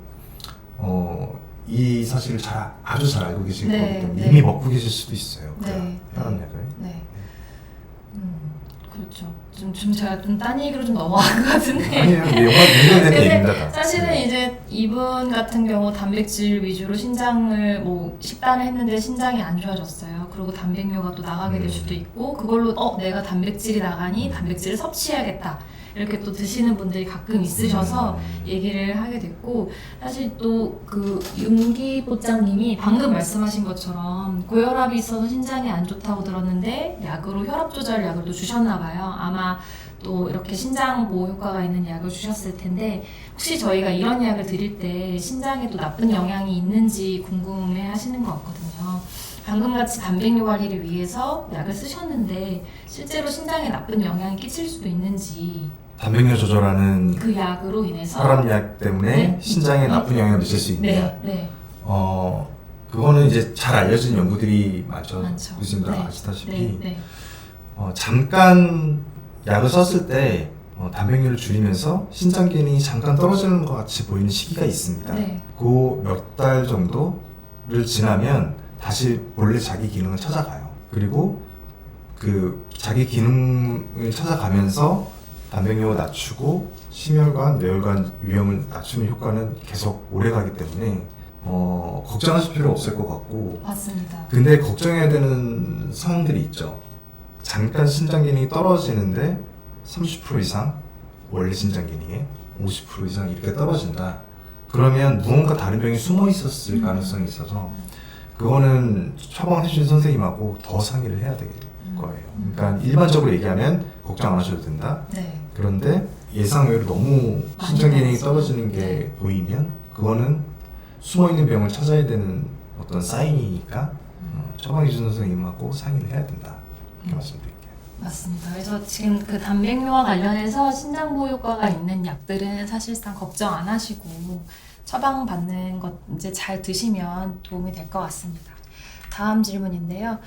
이 사실을 아주 잘 알고 계실 네, 거기 때문에 네. 이미 먹고 계실 수도 있어요. 그 네. 혈압약을. 네. 그렇죠. 좀 제가 좀 딴 얘기로 좀 넘어간 것 같은데. 아니에요. 연관되는 얘기입니다. 다. 사실은 이제 이분 같은 경우 단백질 위주로 신장을 뭐 식단을 했는데 신장이 안 좋아졌어요. 그리고 단백뇨가 또 나가게 될 수도 있고 그걸로 내가 단백질이 나가니 단백질을 섭취해야겠다. 이렇게 또 드시는 분들이 가끔 있으셔서 얘기를 하게 됐고 사실 또 그 윤기보장님이 방금 말씀하신 것처럼 고혈압이 있어서 신장이 안 좋다고 들었는데 약으로 혈압 조절 약을 또 주셨나 봐요. 아마 또 이렇게 신장 보호 효과가 있는 약을 주셨을 텐데 혹시 저희가 이런 약을 드릴 때 신장에 또 나쁜 영향이 있는지 궁금해 하시는 것 같거든요. 방금 같이 단백뇨 관리를 위해서 약을 쓰셨는데 실제로 신장에 나쁜 영향이 끼칠 수도 있는지 단백뇨 조절하는 그 약으로 인해서 혈압약 때문에 네. 신장에 나쁜 영향을 미칠 수 있느냐? 네, 네. 그거는 이제 잘 알려진 연구들이 많죠. 많죠. 교수님들 네. 아시다시피 네, 네. 잠깐 약을 썼을 때 단백뇨를 줄이면서 신장 기능이 잠깐 떨어지는 것 같이 보이는 시기가 있습니다. 네. 그 몇 달 정도를 지나면 다시 본래 자기 기능을 찾아가요. 그리고 그 자기 기능을 찾아가면서 단백뇨를 낮추고 심혈관, 뇌혈관 위험을 낮추는 효과는 계속 오래가기 때문에 걱정하실 필요 없을 것 같고 맞습니다. 근데 걱정해야 되는 상황들이 있죠. 잠깐 신장 기능이 떨어지는데 30% 이상 원래 신장 기능에 50% 이상 이렇게 떨어진다. 그러면 무언가 다른 병이 숨어 있었을 가능성이 있어서 그거는 처방해 주신 선생님하고 더 상의를 해야 될 거예요. 그러니까 일반적으로 얘기하면 걱정 안 하셔도 된다. 네. 그런데 예상외로 너무 신장 기능이 떨어지죠. 떨어지는 게 네. 보이면 그거는 숨어 있는 병을 찾아야 되는 어떤 사인이니까 처방해 주신 선생님하고 상의를 해야 된다. 이렇게 말씀드릴게요. 맞습니다. 그래서 지금 그 단백뇨와 관련해서 신장 보호 효과가 있는 약들은 사실상 걱정 안 하시고 처방받는 것 이제 잘 드시면 도움이 될 것 같습니다. 다음 질문인데요.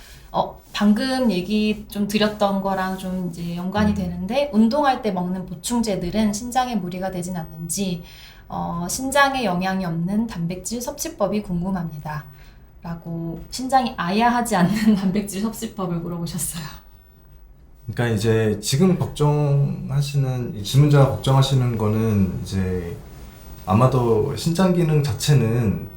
방금 얘기 좀 드렸던 거랑 좀 이제 연관이 되는데 운동할 때 먹는 보충제들은 신장에 무리가 되진 않는지 신장에 영향이 없는 단백질 섭취법이 궁금합니다. 라고 신장이 아야하지 않는 단백질 섭취법을 물어보셨어요. 그러니까 이제 지금 걱정하시는 이 질문자가 걱정하시는 거는 이제 아마도 신장 기능 자체는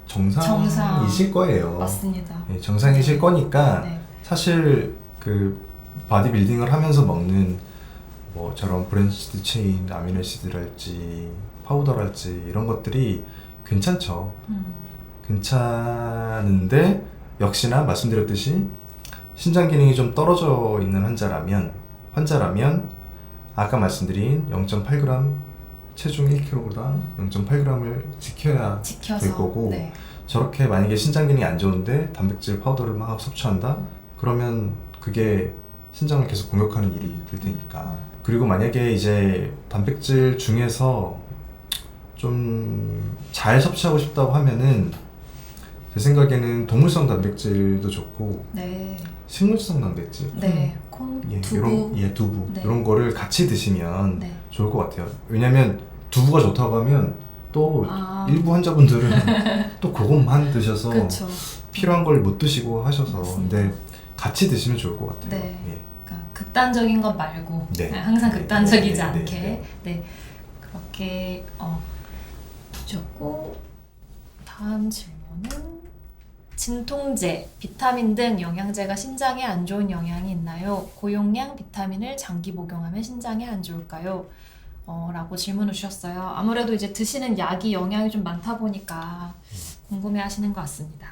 정상이실 거예요. 맞습니다. 예, 정상이실 거니까 네. 사실 그 바디빌딩을 하면서 먹는 뭐 저런 브랜치드 체인 아미노시드랄지 파우더랄지 이런 것들이 괜찮죠. 괜찮은데 역시나 말씀드렸듯이 신장 기능이 좀 떨어져 있는 환자라면 아까 말씀드린 0.8g 체중 1kg 0.8g을 지켜야 지켜서 될 거고 네. 저렇게 만약에 신장 기능이 안 좋은데 단백질 파우더를 막 섭취한다? 그러면 그게 신장을 계속 공격하는 일이 될 테니까. 그리고 만약에 이제 단백질 중에서 좀 잘 섭취하고 싶다고 하면은 제 생각에는 동물성 단백질도 좋고 네. 식물성 단백질 네. 콩, 두부. 두부 네. 이런 거를 같이 드시면 네. 좋을 것 같아요. 왜냐면 두부가 좋다고 하면 또 일부 환자분들은 또 그것만 드셔서 그렇죠. 필요한 걸 못 드시고 하셔서 맞습니다. 근데 같이 드시면 좋을 것 같아요. 네. 예. 그러니까 극단적인 것 말고 네. 항상 네. 극단적이지 네. 않게 네. 네. 그렇게 주셨고 다음 질문은 진통제, 비타민 등 영양제가 신장에 안 좋은 영향이 있나요? 고용량 비타민을 장기 복용하면 신장에 안 좋을까요? 라고 질문을 주셨어요. 아무래도 이제 드시는 약이 영향이 좀 많다 보니까 궁금해 하시는 것 같습니다.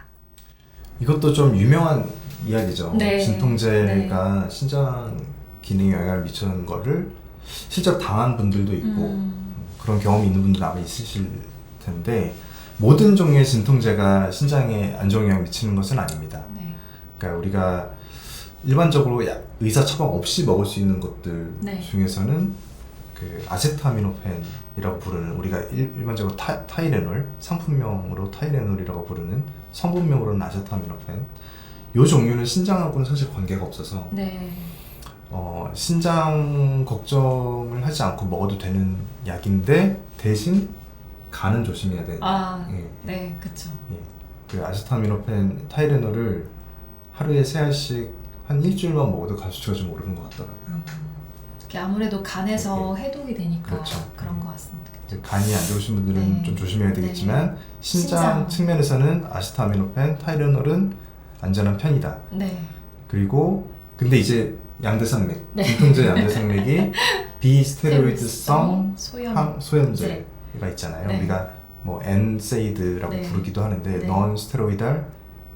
이것도 좀 유명한 이야기죠. 네. 진통제가 신장 기능에 영향을 미치는 거를 실제로 당한 분들도 있고 그런 경험이 있는 분들 아마 있으실 텐데 모든 종류의 진통제가 신장에 안 좋은 영향을 미치는 것은 아닙니다. 네. 그러니까 우리가 일반적으로 의사 처방 없이 먹을 수 있는 것들 네. 중에서는 그 아세타미노펜이라고 부르는 우리가 일반적으로 타이레놀, 상품명으로 타이레놀이라고 부르는 성분명으로는 아세타미노펜, 이 종류는 신장하고는 사실 관계가 없어서 네. 신장 걱정을 하지 않고 먹어도 되는 약인데 대신 간은 조심해야 되는. 예. 네, 그쵸. 예. 그 아세타미노펜, 타이레놀을 하루에 3알씩 한 일주일만 먹어도 간 수치가 좀 오르는 것 같더라고요. 그게 아무래도 간에서 해독이 되니까 그렇죠. 그런 것 같습니다. 그쵸? 간이 안 좋으신 분들은 네. 좀 조심해야 되겠지만 신장 신장. 측면에서는 아세타미노펜, 타이레놀은 안전한 편이다. 네. 그리고 근데 이제 양대산맥, 네. 진통제 양대산맥이 비스테로이드성 소염. 소염제가 있잖아요. 네. 우리가 뭐 NSAID라고 네. 부르기도 하는데 네. Non-Steroidal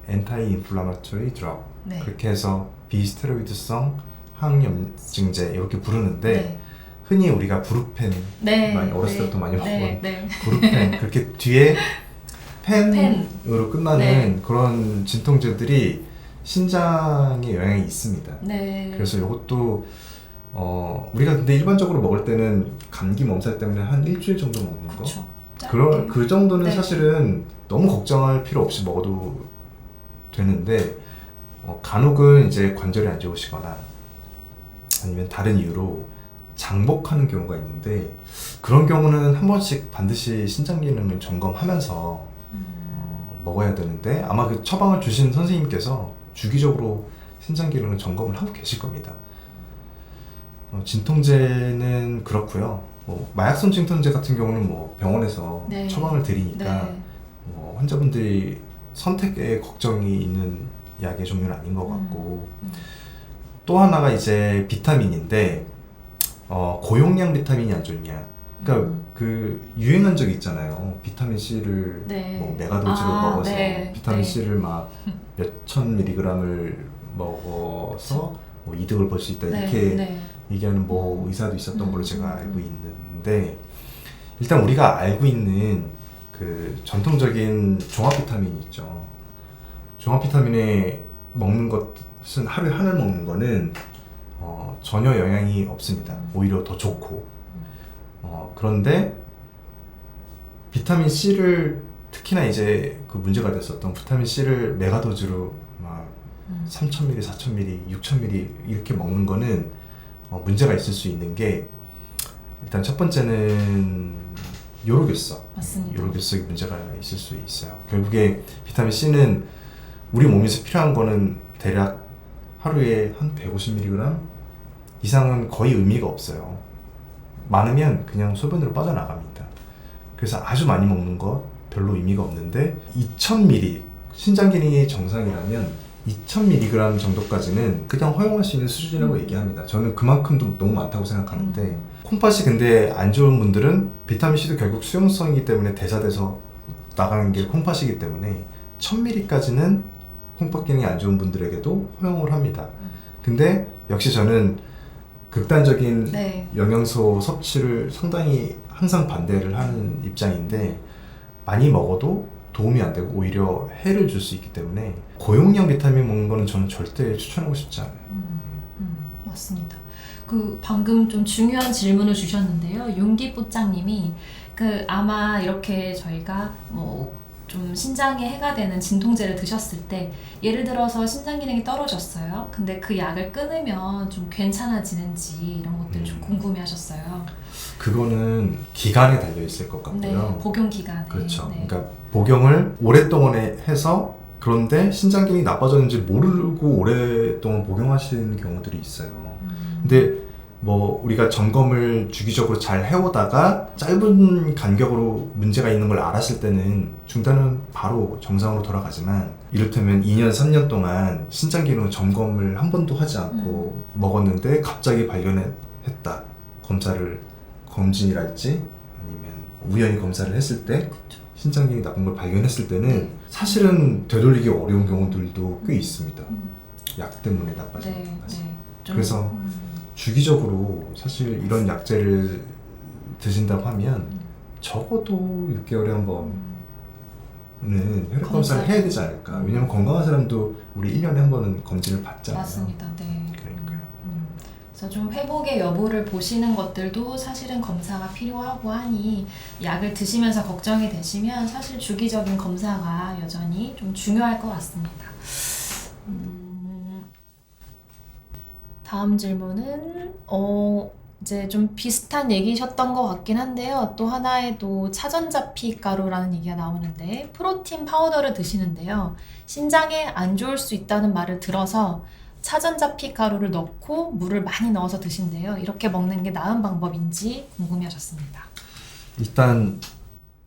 Anti-Inflammatory Drug, 네. 그렇게 해서 비스테로이드성 항염증제 이렇게 부르는데 네. 흔히 우리가 부르펜 네. 많이 어렸을 때부터 많이 먹은 네. 부르펜 그렇게 뒤에 펜으로 끝나는 네. 그런 진통제들이 신장에 영향이 있습니다. 네. 그래서 이것도 우리가 근데 일반적으로 먹을 때는 감기 몸살 때문에 한 일주일 정도 먹는 거. 그쵸. 그 정도는 네. 사실은 너무 걱정할 필요 없이 먹어도 되는데 간혹은 이제 관절이 안 좋으시거나 아니면 다른 이유로 장복하는 경우가 있는데 그런 경우는 한 번씩 반드시 신장 기능을 점검하면서 먹어야 되는데 아마 그 처방을 주신 선생님께서 주기적으로 신장 기능을 점검을 하고 계실 겁니다. 진통제는 그렇고요. 마약성 진통제 같은 경우는 뭐 병원에서 네. 처방을 드리니까 네. 환자분들이 선택에 걱정이 있는 약의 종류는 아닌 것 같고 또 하나가 이제 비타민인데 고용량 비타민이 안 좋냐. 그러니까 그 유행한 적이 있잖아요. 비타민 C를 네. 뭐 메가도즈로 먹어서 네. 비타민 네. C를 막 몇천 밀리그램을 먹어서 뭐 이득을 볼 수 있다 이렇게 네. 얘기하는 뭐 의사도 있었던 걸로 제가 알고 있는데 일단 우리가 알고 있는 그 전통적인 종합 비타민이 있죠. 종합 비타민에 먹는 것은 하루에 하나 먹는 거는 전혀 영향이 없습니다. 오히려 더 좋고 그런데 비타민 C를 특히나 이제 그 문제가 됐었던 비타민 C를 메가도즈로 막 3,000ml, 4,000ml, 6,000ml 이렇게 먹는 거는 문제가 있을 수 있는 게 일단 첫 번째는 요로결석. 맞습니다. 요로결석이 문제가 있을 수 있어요. 결국에 비타민 C는 우리 몸에서 필요한 거는 대략 하루에 한 150mg 이상은 거의 의미가 없어요. 많으면 그냥 소변으로 빠져나갑니다. 그래서 아주 많이 먹는 거 별로 의미가 없는데 2000ml, 신장 기능이 정상이라면 2000mg 정도까지는 그냥 허용할 수 있는 수준이라고 얘기합니다. 저는 그만큼도 너무 많다고 생각하는데 콩팥이 근데 안 좋은 분들은 비타민C도 결국 수용성이기 때문에 대사돼서 나가는 게 콩팥이기 때문에 1000ml까지는 콩팥 기능이 안 좋은 분들에게도 허용을 합니다. 근데 역시 저는 극단적인 네. 영양소 섭취를 상당히 항상 반대를 하는 입장인데 많이 먹어도 도움이 안 되고 오히려 해를 줄 수 있기 때문에 고용량 비타민 먹는 거는 저는 절대 추천하고 싶지 않아요. 맞습니다. 그 방금 좀 중요한 질문을 주셨는데요. 용기뽀짱님이 아마 이렇게 저희가 뭐 좀 신장에 해가 되는 진통제를 드셨을 때 예를 들어서 신장 기능이 떨어졌어요. 근데 그 약을 끊으면 좀 괜찮아지는지 이런 것들 좀 궁금해하셨어요. 그거는 기간에 달려 있을 것 같고요. 네, 복용 기간에. 그렇죠. 네. 그러니까 복용을 오랫동안 해서 그런데 신장 기능이 나빠졌는지 모르고 오랫동안 복용하시는 경우들이 있어요. 근데 뭐 우리가 점검을 주기적으로 잘 해오다가 짧은 간격으로 문제가 있는 걸 알았을 때는 중단은 바로 정상으로 돌아가지만 이를테면 2년, 3년 동안 신장 기능 점검을 한 번도 하지 않고 먹었는데 갑자기 발견했다. 검진이랄지 아니면 우연히 검사를 했을 때 신장 기능이 나쁜 걸 발견했을 때는 사실은 되돌리기 어려운 경우들도 꽤 있습니다. 약 때문에 나빠지는 네, 것까지. 네. 그래서 주기적으로 사실 이런 약제를 드신다고 하면 적어도 6개월에 한 번 혈액 검사를 해야 되지 않을까. 왜냐면 건강한 사람도 우리 1년에 한 번은 검진을 받잖아요. 맞습니다. 네. 그러니까요. 그래서 좀 회복의 여부를 보시는 것들도 사실은 검사가 필요하고 하니 약을 드시면서 걱정이 되시면 사실 주기적인 검사가 여전히 좀 중요할 것 같습니다. 다음 질문은 이제 좀 비슷한 얘기셨던 것 같긴 한데요. 또 하나의 또 차전자피 가루라는 얘기가 나오는데 프로틴 파우더를 드시는데요. 신장에 안 좋을 수 있다는 말을 들어서 차전자피 가루를 넣고 물을 많이 넣어서 드신대요. 이렇게 먹는 게 나은 방법인지 궁금해하셨습니다. 일단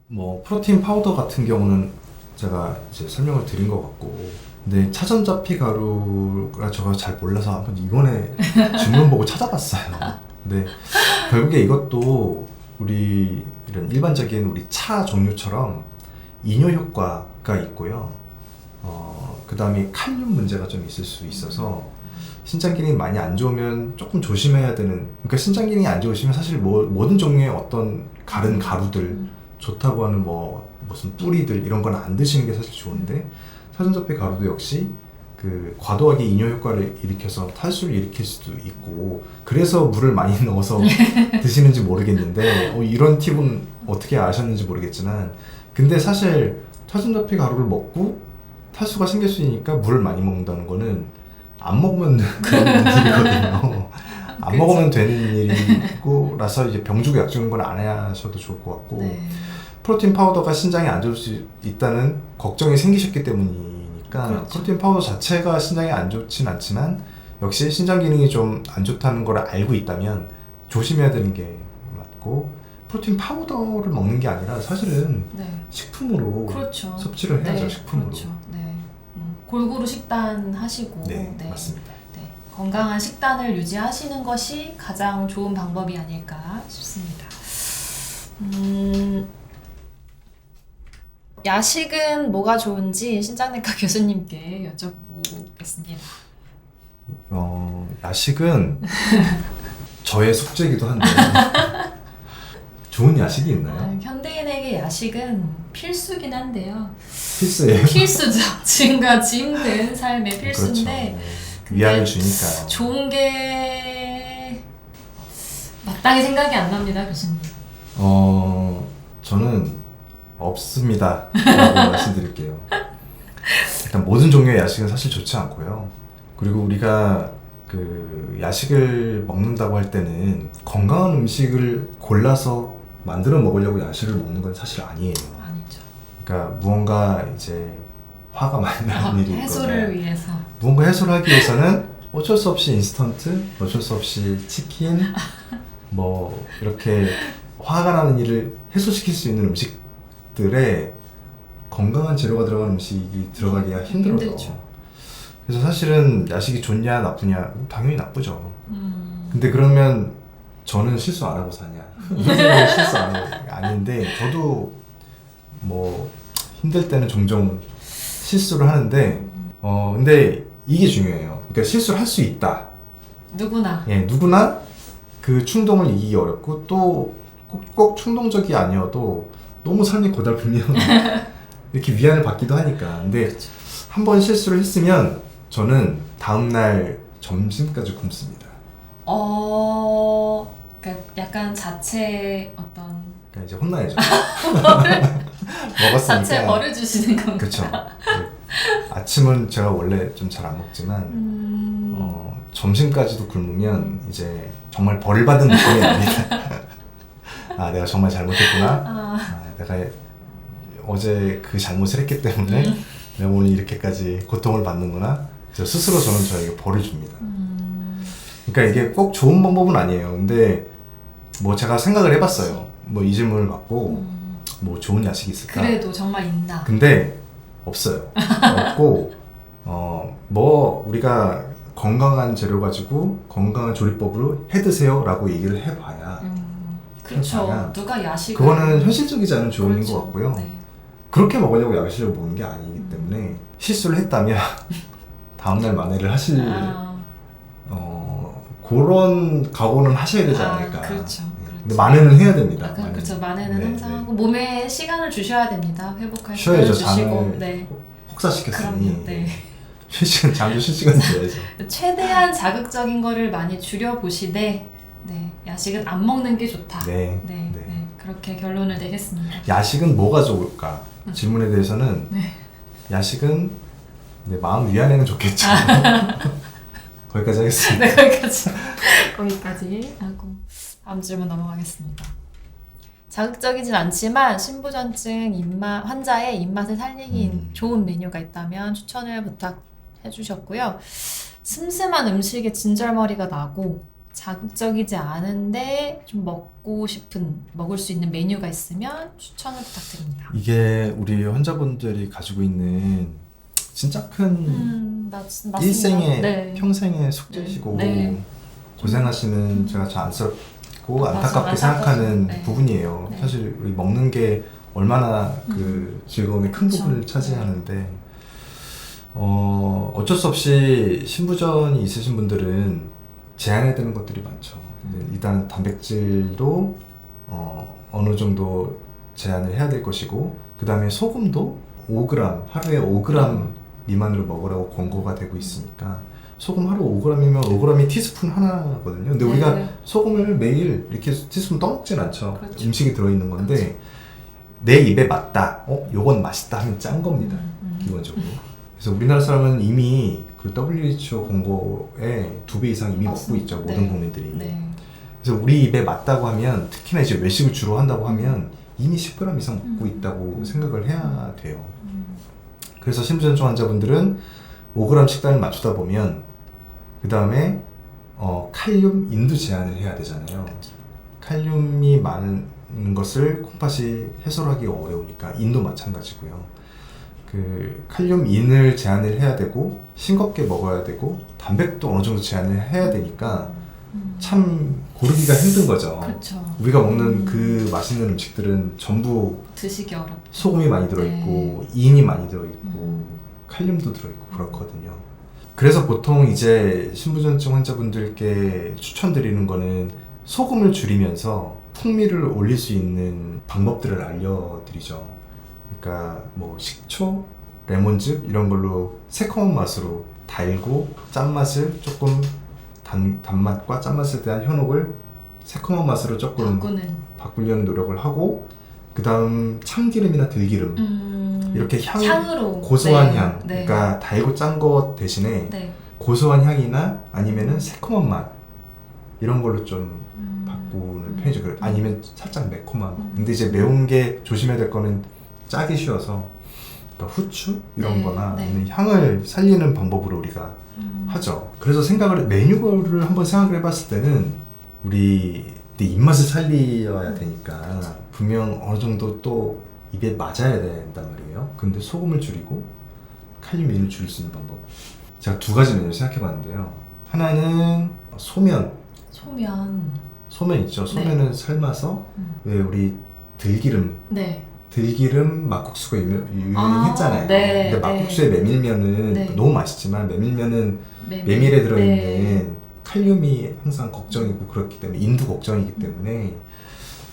뭐 프로틴 파우더 같은 경우는 제가 이제 설명을 드린 것 같고, 근데 차전자피 가루가 제가 잘 몰라서 한번 이번에 질문 보고 찾아봤어요. 근데 결국에 이것도 우리 이런 일반적인 우리 차 종류처럼 이뇨 효과가 있고요. 그 다음에 칼륨 문제가 좀 있을 수 있어서 신장 기능이 많이 안 좋으면 조금 조심해야 되는. 그러니까 신장 기능이 안 좋으시면 사실 모든 종류의 어떤 가른 가루들 좋다고 하는 무슨 뿌리들 이런 건 안 드시는 게 사실 좋은데, 차전자피 가루도 역시 그 과도하게 이뇨 효과를 일으켜서 탈수를 일으킬 수도 있고, 그래서 물을 많이 넣어서 드시는지 모르겠는데 이런 팁은 어떻게 아셨는지 모르겠지만, 근데 사실 차전자피 가루를 먹고 탈수가 생길 수 있으니까 물을 많이 먹는다는 거는 안 먹으면 되는 일이거든요. 안 먹으면 되는 일이고라서 이제 병주고 약주는 건 안 하셔도 좋을 것 같고, 네. 프로틴 파우더가 신장에 안 좋을 수 있다는 걱정이 생기셨기 때문이니까, 그렇죠. 프로틴 파우더 자체가 신장에 안 좋진 않지만 역시 신장 기능이 좀 안 좋다는 걸 알고 있다면 조심해야 되는 게 맞고, 프로틴 파우더를 먹는 게 아니라 사실은 네. 식품으로 그렇죠. 섭취를 해야죠. 네, 식품으로. 그렇죠. 네. 골고루 식단 하시고 네, 맞습니다. 네. 건강한 식단을 유지하시는 것이 가장 좋은 방법이 아닐까 싶습니다. 야식은 뭐가 좋은지 신장내과 교수님께 여쭤보겠습니다. 야식은 저의 숙제이기도 한데 좋은 야식이 있나요? 현대인에게 야식은 필수긴 한데요. 필수예요. 필수죠. 지금까지 힘든 삶의 필수인데, 그렇죠. 위안을 주니까요. 좋은 게 마땅히 생각이 안 납니다, 교수님. 저는 없습니다 라고 말씀드릴게요. 일단 모든 종류의 야식은 사실 좋지 않고요. 그리고 우리가 그 야식을 먹는다고 할 때는 건강한 음식을 골라서 만들어 먹으려고 야식을 먹는 건 사실 아니에요. 아니죠. 그러니까 무언가 이제 화가 많이 나는 일이 있거나 해소를 위해서. 무언가 해소를 하기 위해서는 어쩔 수 없이 인스턴트, 어쩔 수 없이 치킨, 이렇게 화가 나는 일을 해소시킬 수 있는 음식들에 건강한 재료가 들어간 음식이 들어가기가 힘들어요. 힘들죠. 그래서 사실은 야식이 좋냐 나쁘냐, 당연히 나쁘죠. 근데 그러면 저는 실수 안 하고 사냐? 실수 안 하고 아닌데, 저도 힘들 때는 종종 실수를 하는데 근데 이게 중요해요. 그러니까 실수를 할 수 있다. 누구나. 예, 누구나 그 충동을 이기기 어렵고, 또 꼭 충동적이 아니어도 너무 삶이 고달프면 이렇게 위안을 받기도 하니까. 근데 그렇죠. 한 번 실수를 했으면 저는 다음날 점심까지 굶습니다. 그러니까 약간 자체 어떤 그러니까 이제 혼나야죠. 먹었으니까. 자체 벌을 주시는 건가요? 그렇죠. 아침은 제가 원래 좀 잘 안 먹지만 점심까지도 굶으면 이제 정말 벌을 받은 느낌이 납니다. 아, 내가 정말 잘못했구나. 내가 어제 그 잘못을 했기 때문에 내가 오늘 이렇게까지 고통을 받는구나. 스스로 저는 저에게 벌을 줍니다. 그러니까 이게 꼭 좋은 방법은 아니에요. 근데 제가 생각을 해봤어요. 이 질문을 받고 좋은 야식이 있을까? 그래도 정말 있나? 근데 없어요. 없고 우리가 건강한 재료 가지고 건강한 조리법으로 해 드세요라고 얘기를 해봐야 그렇죠. 해봐야 누가 야식을 그거는 현실적이지 않은 조언인 그렇죠. 것 같고요. 네. 그렇게 먹으려고 야식을 먹는 게 아니기 때문에 실수를 했다면 다음날 만회를 하실 그런 각오는 하셔야 되지 않을까. 그렇죠. 네. 근데 만회는 해야 됩니다. 아, 그렇죠. 만회는 네, 항상 네. 하고 몸에 시간을 주셔야 됩니다. 회복할 쉬어야죠. 시간을 주시고. 잠을 네. 혹사시켰으니 그럼요. 네. 실시간 잠도 실시간 줘야죠. 최대한 자극적인 거를 많이 줄여보시되 네, 야식은 안 먹는 게 좋다. 네. 네, 네. 네, 그렇게 결론을 내겠습니다. 야식은 뭐가 좋을까? 질문에 대해서는 네. 야식은 네, 마음 위안에는 좋겠죠. 거기까지 하겠습니다. 네, 거기까지 하고 다음 질문 넘어가겠습니다. 자극적이진 않지만 신부전증 환자의 입맛을 살리기 좋은 메뉴가 있다면 추천을 부탁해 주셨고요. 슴슴한 음식에 진절머리가 나고 자극적이지 않은데 좀 먹을 수 있는 메뉴가 있으면 추천을 부탁드립니다. 이게 우리 환자분들이 가지고 있는 진짜 큰 맞습니다. 일생의 네. 평생의 숙제시고 네. 고생하시는 제가 좀 안쓰럽고 맞아, 안타깝게 맞아. 생각하는 네. 부분이에요. 네. 사실 우리 먹는 게 얼마나 그 즐거움의 큰 그쵸. 부분을 차지하는데 어쩔 수 없이 신부전이 있으신 분들은 제한해야 되는 것들이 많죠. 일단 단백질도 어느 정도 제한을 해야 될 것이고 그 다음에 소금도 5g 하루에 5g 미만으로 먹으라고 권고가 되고 있으니까 소금 하루 5g이면 5g이 티스푼 하나거든요. 근데 우리가 네. 소금을 매일 이렇게 티스푼 떠먹진 않죠. 그렇죠. 음식이 들어있는 건데 내 입에 맞다. 요건 맛있다 하면 짠 겁니다. 기본적으로. 그래서 우리나라 사람은 이미 그 WHO 권고에 2배 이상 이미 먹고 맞습니다. 있죠. 네. 모든 국민들이. 네. 그래서 우리 입에 맞다고 하면 특히나 이제 외식을 주로 한다고 하면 이미 10g 이상 먹고 있다고 생각을 해야 돼요. 그래서 신부전증 환자분들은 5g 식단을 맞추다 보면 그 다음에 칼륨 인도 제한을 해야 되잖아요. 칼륨이 많은 것을 콩팥이 해소하기가 어려우니까 인도 마찬가지고요. 그 칼륨 인을 제한을 해야 되고 싱겁게 먹어야 되고 단백도 어느 정도 제한을 해야 되니까 참 고르기가 힘든 거죠. 그렇죠. 우리가 먹는 그 맛있는 음식들은 전부 드시기 어렵고 소금이 많이 들어있고 인이 많이 들어있고 칼륨도 들어있고 그렇거든요. 그래서 보통 이제 신부전증 환자분들께 추천드리는 거는 소금을 줄이면서 풍미를 올릴 수 있는 방법들을 알려드리죠. 그러니까 뭐 식초, 레몬즙 이런 걸로 새콤한 맛으로 달고 짠맛을 조금 단맛과 짠맛에 대한 현혹을 새콤한 맛으로 조금 바꾸려는 노력을 하고 그 다음 참기름이나 들기름 이렇게 향으로 고소한 네. 향 네. 그러니까 달고 짠 것 대신에 네. 고소한 향이나 아니면은 새콤한 맛 이런 걸로 좀 바꾸는 편이죠. 아니면 살짝 매콤한 근데 이제 매운 게 조심해야 될 거는 짜기 쉬워서 그러니까 후추 이런 네. 거나 네. 아니면 향을 살리는 방법으로 우리가 하죠. 그래서 메뉴를 한번 생각을 해봤을 때는 우리 입맛을 살려야 되니까 분명 어느 정도 또 입에 맞아야 된단 말이에요. 근데 소금을 줄이고 칼륨인을 줄일 수 있는 방법 제가 2가지 메뉴를 생각해봤는데요. 하나는 소면 있죠. 소면을 삶아서 왜 우리 들기름 막국수가 유행했잖아요. 네, 근데 막국수의 메밀면은 너무 맛있지만 메밀면은 메밀에 들어있는 칼륨이 항상 걱정이고 그렇기 때문에 인도 걱정이기 때문에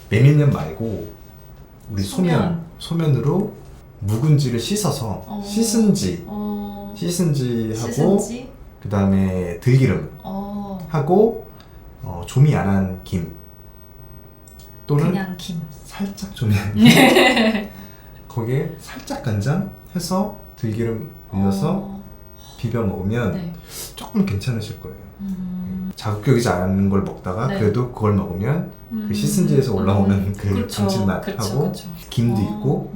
메밀면 말고 우리 소면으로 묵은지를 씻어서 시슨지하고 그 다음에 들기름 하고 조미 안 한 김 또는 그냥 김 살짝 조미 안 김 거기에 살짝 간장 해서 들기름 올려서 비벼 먹으면 조금 괜찮으실 거예요. 자극적이지 않은 걸 먹다가 그래도 그걸 먹으면 그 시슨지에서 올라오는 그 감칠맛하고 김도 있고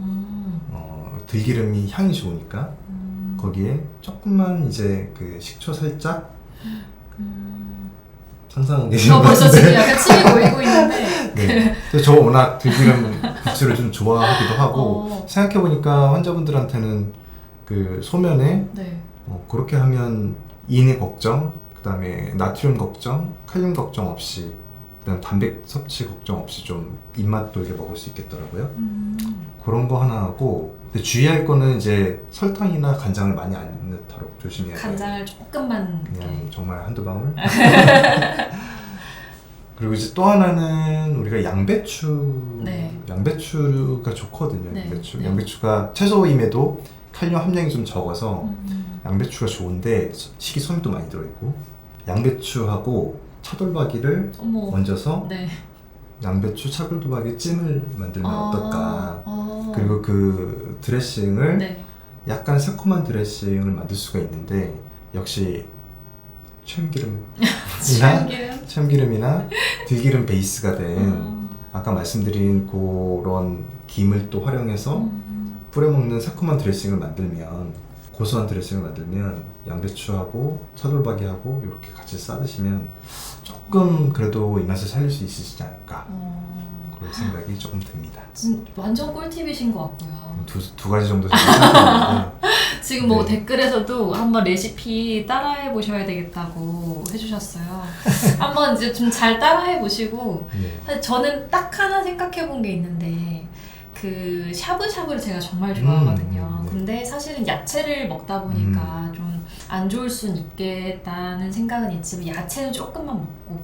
들기름이 향이 좋으니까 거기에 조금만 이제 그 식초 살짝 상상하고 계시는 벌써 지금 약간 침이 고이고 있는데 네. 저 워낙 들기름 국수를 좀 좋아하기도 하고 생각해보니까 환자분들한테는 그 소면에 그렇게 하면 인의 걱정, 그 다음에 나트륨 걱정, 칼륨 걱정 없이 그 다음 단백 섭취 걱정 없이 좀 입맛 돌게 먹을 수 있겠더라고요. 그런 거 하나 하고 근데 주의할 거는 이제 설탕이나 간장을 많이 안 넣도록 조심해야 돼요. 간장을 조금만 그냥 정말 한두 방울? 그리고 이제 또 하나는 우리가 양배추, 네. 양배추가 좋거든요. 네. 양배추. 네. 양배추가 채소임에도 칼륨 함량이 좀 적어서 음. 양배추가 좋은데 식이섬유도 많이 들어있고 양배추하고 차돌박이를 어머. 얹어서 네. 양배추 차돌박이 찜을 만들면 어떨까. 그리고 그 드레싱을 네. 약간 새콤한 드레싱을 만들 수가 있는데 역시 참기름. 참기름이나 들기름 베이스가 된 어. 아까 말씀드린 그런 김을 또 활용해서 음. 뿌려먹는 새콤한 드레싱을 만들면 고소한 드레싱을 만들면 양배추하고 차돌박이하고 이렇게 같이 싸드시면 조금 그래도 입맛을 살릴 수 있으시지 않을까 그런 생각이 조금 듭니다. 완전 꿀팁이신 것 같고요. 두 가지 정도 생각하는데 지금 뭐 네. 댓글에서도 한번 레시피 따라해 보셔야 되겠다고 해주셨어요. 한번 이제 좀 잘 따라해 보시고 네. 사실 저는 딱 하나 생각해 본 게 있는데 그 샤브샤브를 제가 정말 좋아하거든요. 네. 근데 사실은 야채를 먹다 보니까 좀 안 좋을 순 있겠다는 생각은 있지만 야채는 조금만 먹고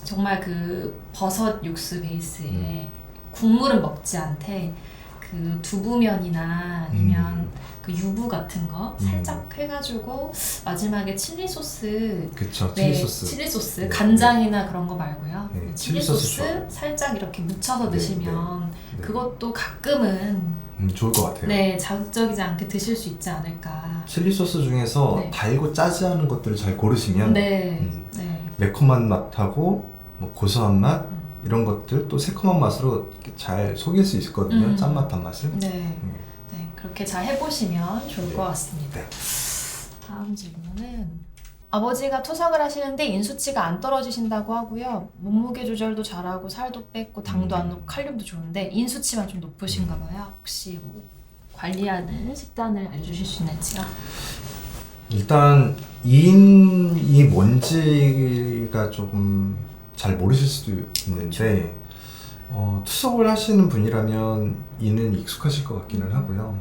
정말 그 버섯 육수 베이스에 국물은 먹지 않되 그 두부면이나 아니면 그 유부 같은 거 살짝 해가지고 마지막에 칠리 소스 그쵸, 네, 칠리 소스. 칠리 소스 네, 간장이나 그런 거 말고요. 네, 칠리 칠리 소스 소스 좋아요. 살짝 이렇게 묻혀서 네, 드시면 네. 그것도 가끔은 좋을 것 같아요. 네 자극적이지 않게 드실 수 있지 않을까. 칠리 소스 중에서 네. 달고 짜지 않은 것들을 잘 고르시면 네, 음. 네. 매콤한 맛하고 뭐 고소한 맛 이런 것들 또 새콤한 맛으로 이렇게 잘 속일 수 있거든요. 짠맛 단맛을. 네. 네, 그렇게 잘 해보시면 좋을 네. 것 같습니다. 네. 다음 질문은 아버지가 투석을 하시는데 인수치가 안 떨어지신다고 하고요. 몸무게 조절도 잘하고 살도 뺐고 당도 안 높고 칼륨도 좋은데 인수치만 좀 높으신가 봐요. 혹시 뭐 관리하는 식단을 알려주실 수 있는지요? 일단 이인이 뭔지가 조금 잘 모르실 수도 있는데 투석을 하시는 분이라면 이는 익숙하실 것 같기는 하고요.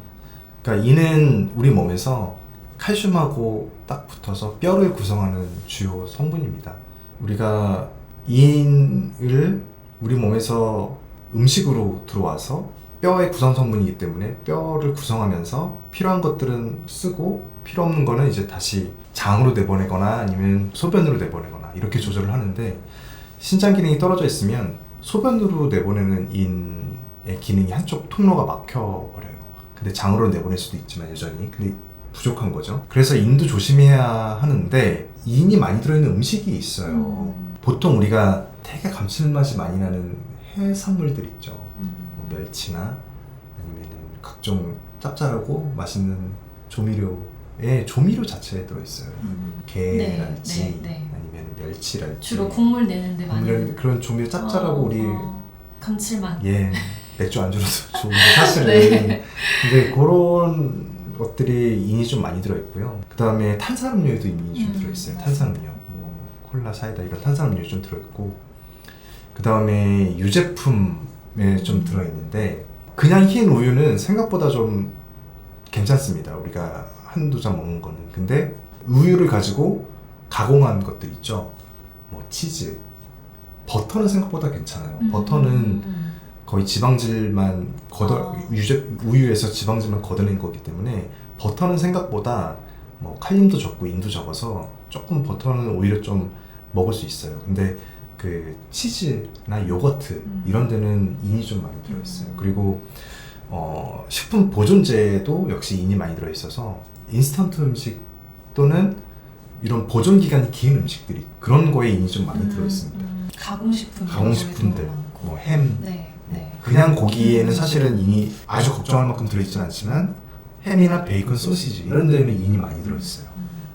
그러니까 이는 우리 몸에서 칼슘하고 딱 붙어서 뼈를 구성하는 주요 성분입니다. 우리가 이인을 우리 몸에서 음식으로 들어와서 뼈의 구성 성분이기 때문에 뼈를 구성하면서 필요한 것들은 쓰고 필요 없는 거는 이제 다시 장으로 내보내거나 아니면 소변으로 내보내거나 이렇게 조절을 하는데 신장 기능이 떨어져 있으면 소변으로 내보내는 인의 기능이 한쪽 통로가 막혀버려요. 근데 장으로 내보낼 수도 있지만 여전히 근데 부족한 거죠. 그래서 인도 조심해야 하는데 인이 많이 들어있는 음식이 있어요. 보통 우리가 되게 감칠맛이 많이 나는 해산물들 있죠. 뭐 멸치나 아니면 각종 짭짤하고 맛있는 조미료에 조미료 자체에 들어있어요. 게랄지 네, 네. 아니면 멸치랄지 주로 국물 내는데 많이 그런 조미료 짭짤하고 우리 감칠맛. 예 맥주 안주로도 좋은데 사실은 네. 근데 그런 것들이 인이 좀 많이 들어있고요. 그 다음에 탄산음료에도 인이 좀 들어있어요. 탄산음료 뭐 콜라, 사이다 이런 탄산음료 좀 들어있고 그 다음에 유제품에 좀 들어있는데 그냥 흰 우유는 생각보다 좀 괜찮습니다. 우리가 한두 잔 먹는 거는. 근데 우유를 가지고 가공한 것들 있죠. 뭐 치즈, 버터는 생각보다 괜찮아요. 버터는 거의 지방질만 우유에서 지방질만 걷어낸 거기 때문에 버터는 생각보다 뭐 칼륨도 적고 인도 적어서 조금 버터는 오히려 좀 먹을 수 있어요. 근데 그 치즈나 요거트 이런 데는 인이 좀 많이 들어있어요. 그리고 식품 보존제도 역시 인이 많이 들어있어서 인스턴트 음식 또는 이런 보존 기간이 긴 음식들이 그런 거에 인이 좀 많이 들어있습니다. 가공식품들, 뭐 햄, 네, 네. 그냥 고기에는 사실은 인이 아주 걱정할 만큼 들어있지는 않지만 햄이나 베이컨, 소시지 이런 데는 인이 많이 들어있어요.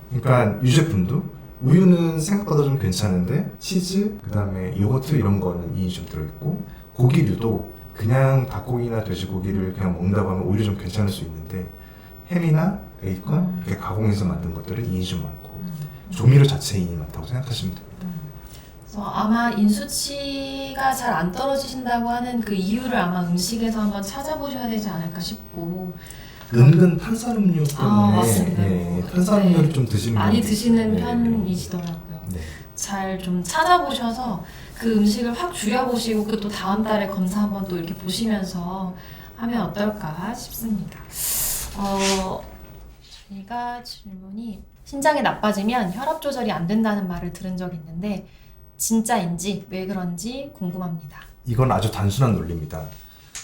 그러니까 유제품도 우유는 생각보다 좀 괜찮은데 치즈, 그 다음에 요거트 이런 거는 인이 좀 들어있고 고기류도 그냥 닭고기나 돼지고기를 그냥 먹는다고 하면 오히려 좀 괜찮을 수 있는데 햄이나 베이컨 이렇게 가공해서 만든 것들은 인이 좀 많고 조미료 자체에 인이 많다고 생각하시면 됩니다. 아마 인수치가 잘 안 떨어지신다고 하는 그 이유를 아마 음식에서 한번 찾아보셔야 되지 않을까 싶고 은근 탄산음료 때문에 맞습니다. 탄산음료를 좀 드시는 많이 분들이 드시는 있어요. 편이시더라고요. 네. 잘 좀 찾아보셔서 그 음식을 확 줄여보시고 그 또 다음 달에 검사 한번 또 이렇게 보시면서 하면 어떨까 싶습니다. 저희가 질문이 신장이 나빠지면 혈압 조절이 안 된다는 말을 들은 적이 있는데 진짜인지 왜 그런지 궁금합니다. 이건 아주 단순한 논리입니다.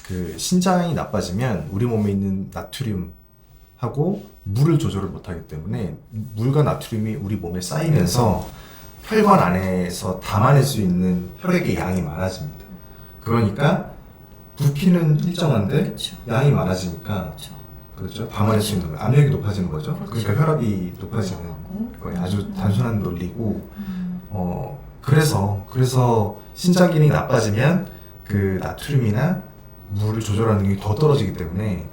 그 신장이 나빠지면 우리 몸에 있는 나트륨하고 물을 조절을 못하기 때문에 물과 나트륨이 우리 몸에 쌓이면서 혈관 안에서 담아낼 수 있는 혈액의 양이 많아집니다. 그러니까 부피는 일정한데 그렇죠. 양이 많아지니까 그렇죠. 담아낼 수 있는 압력이 높아지는 거죠. 그렇죠. 그러니까 혈압이 높아지는 거예요. 아주 단순한 논리고 그래서 신장 기능이 나빠지면 그 나트륨이나 물을 조절하는 게 더 떨어지기 때문에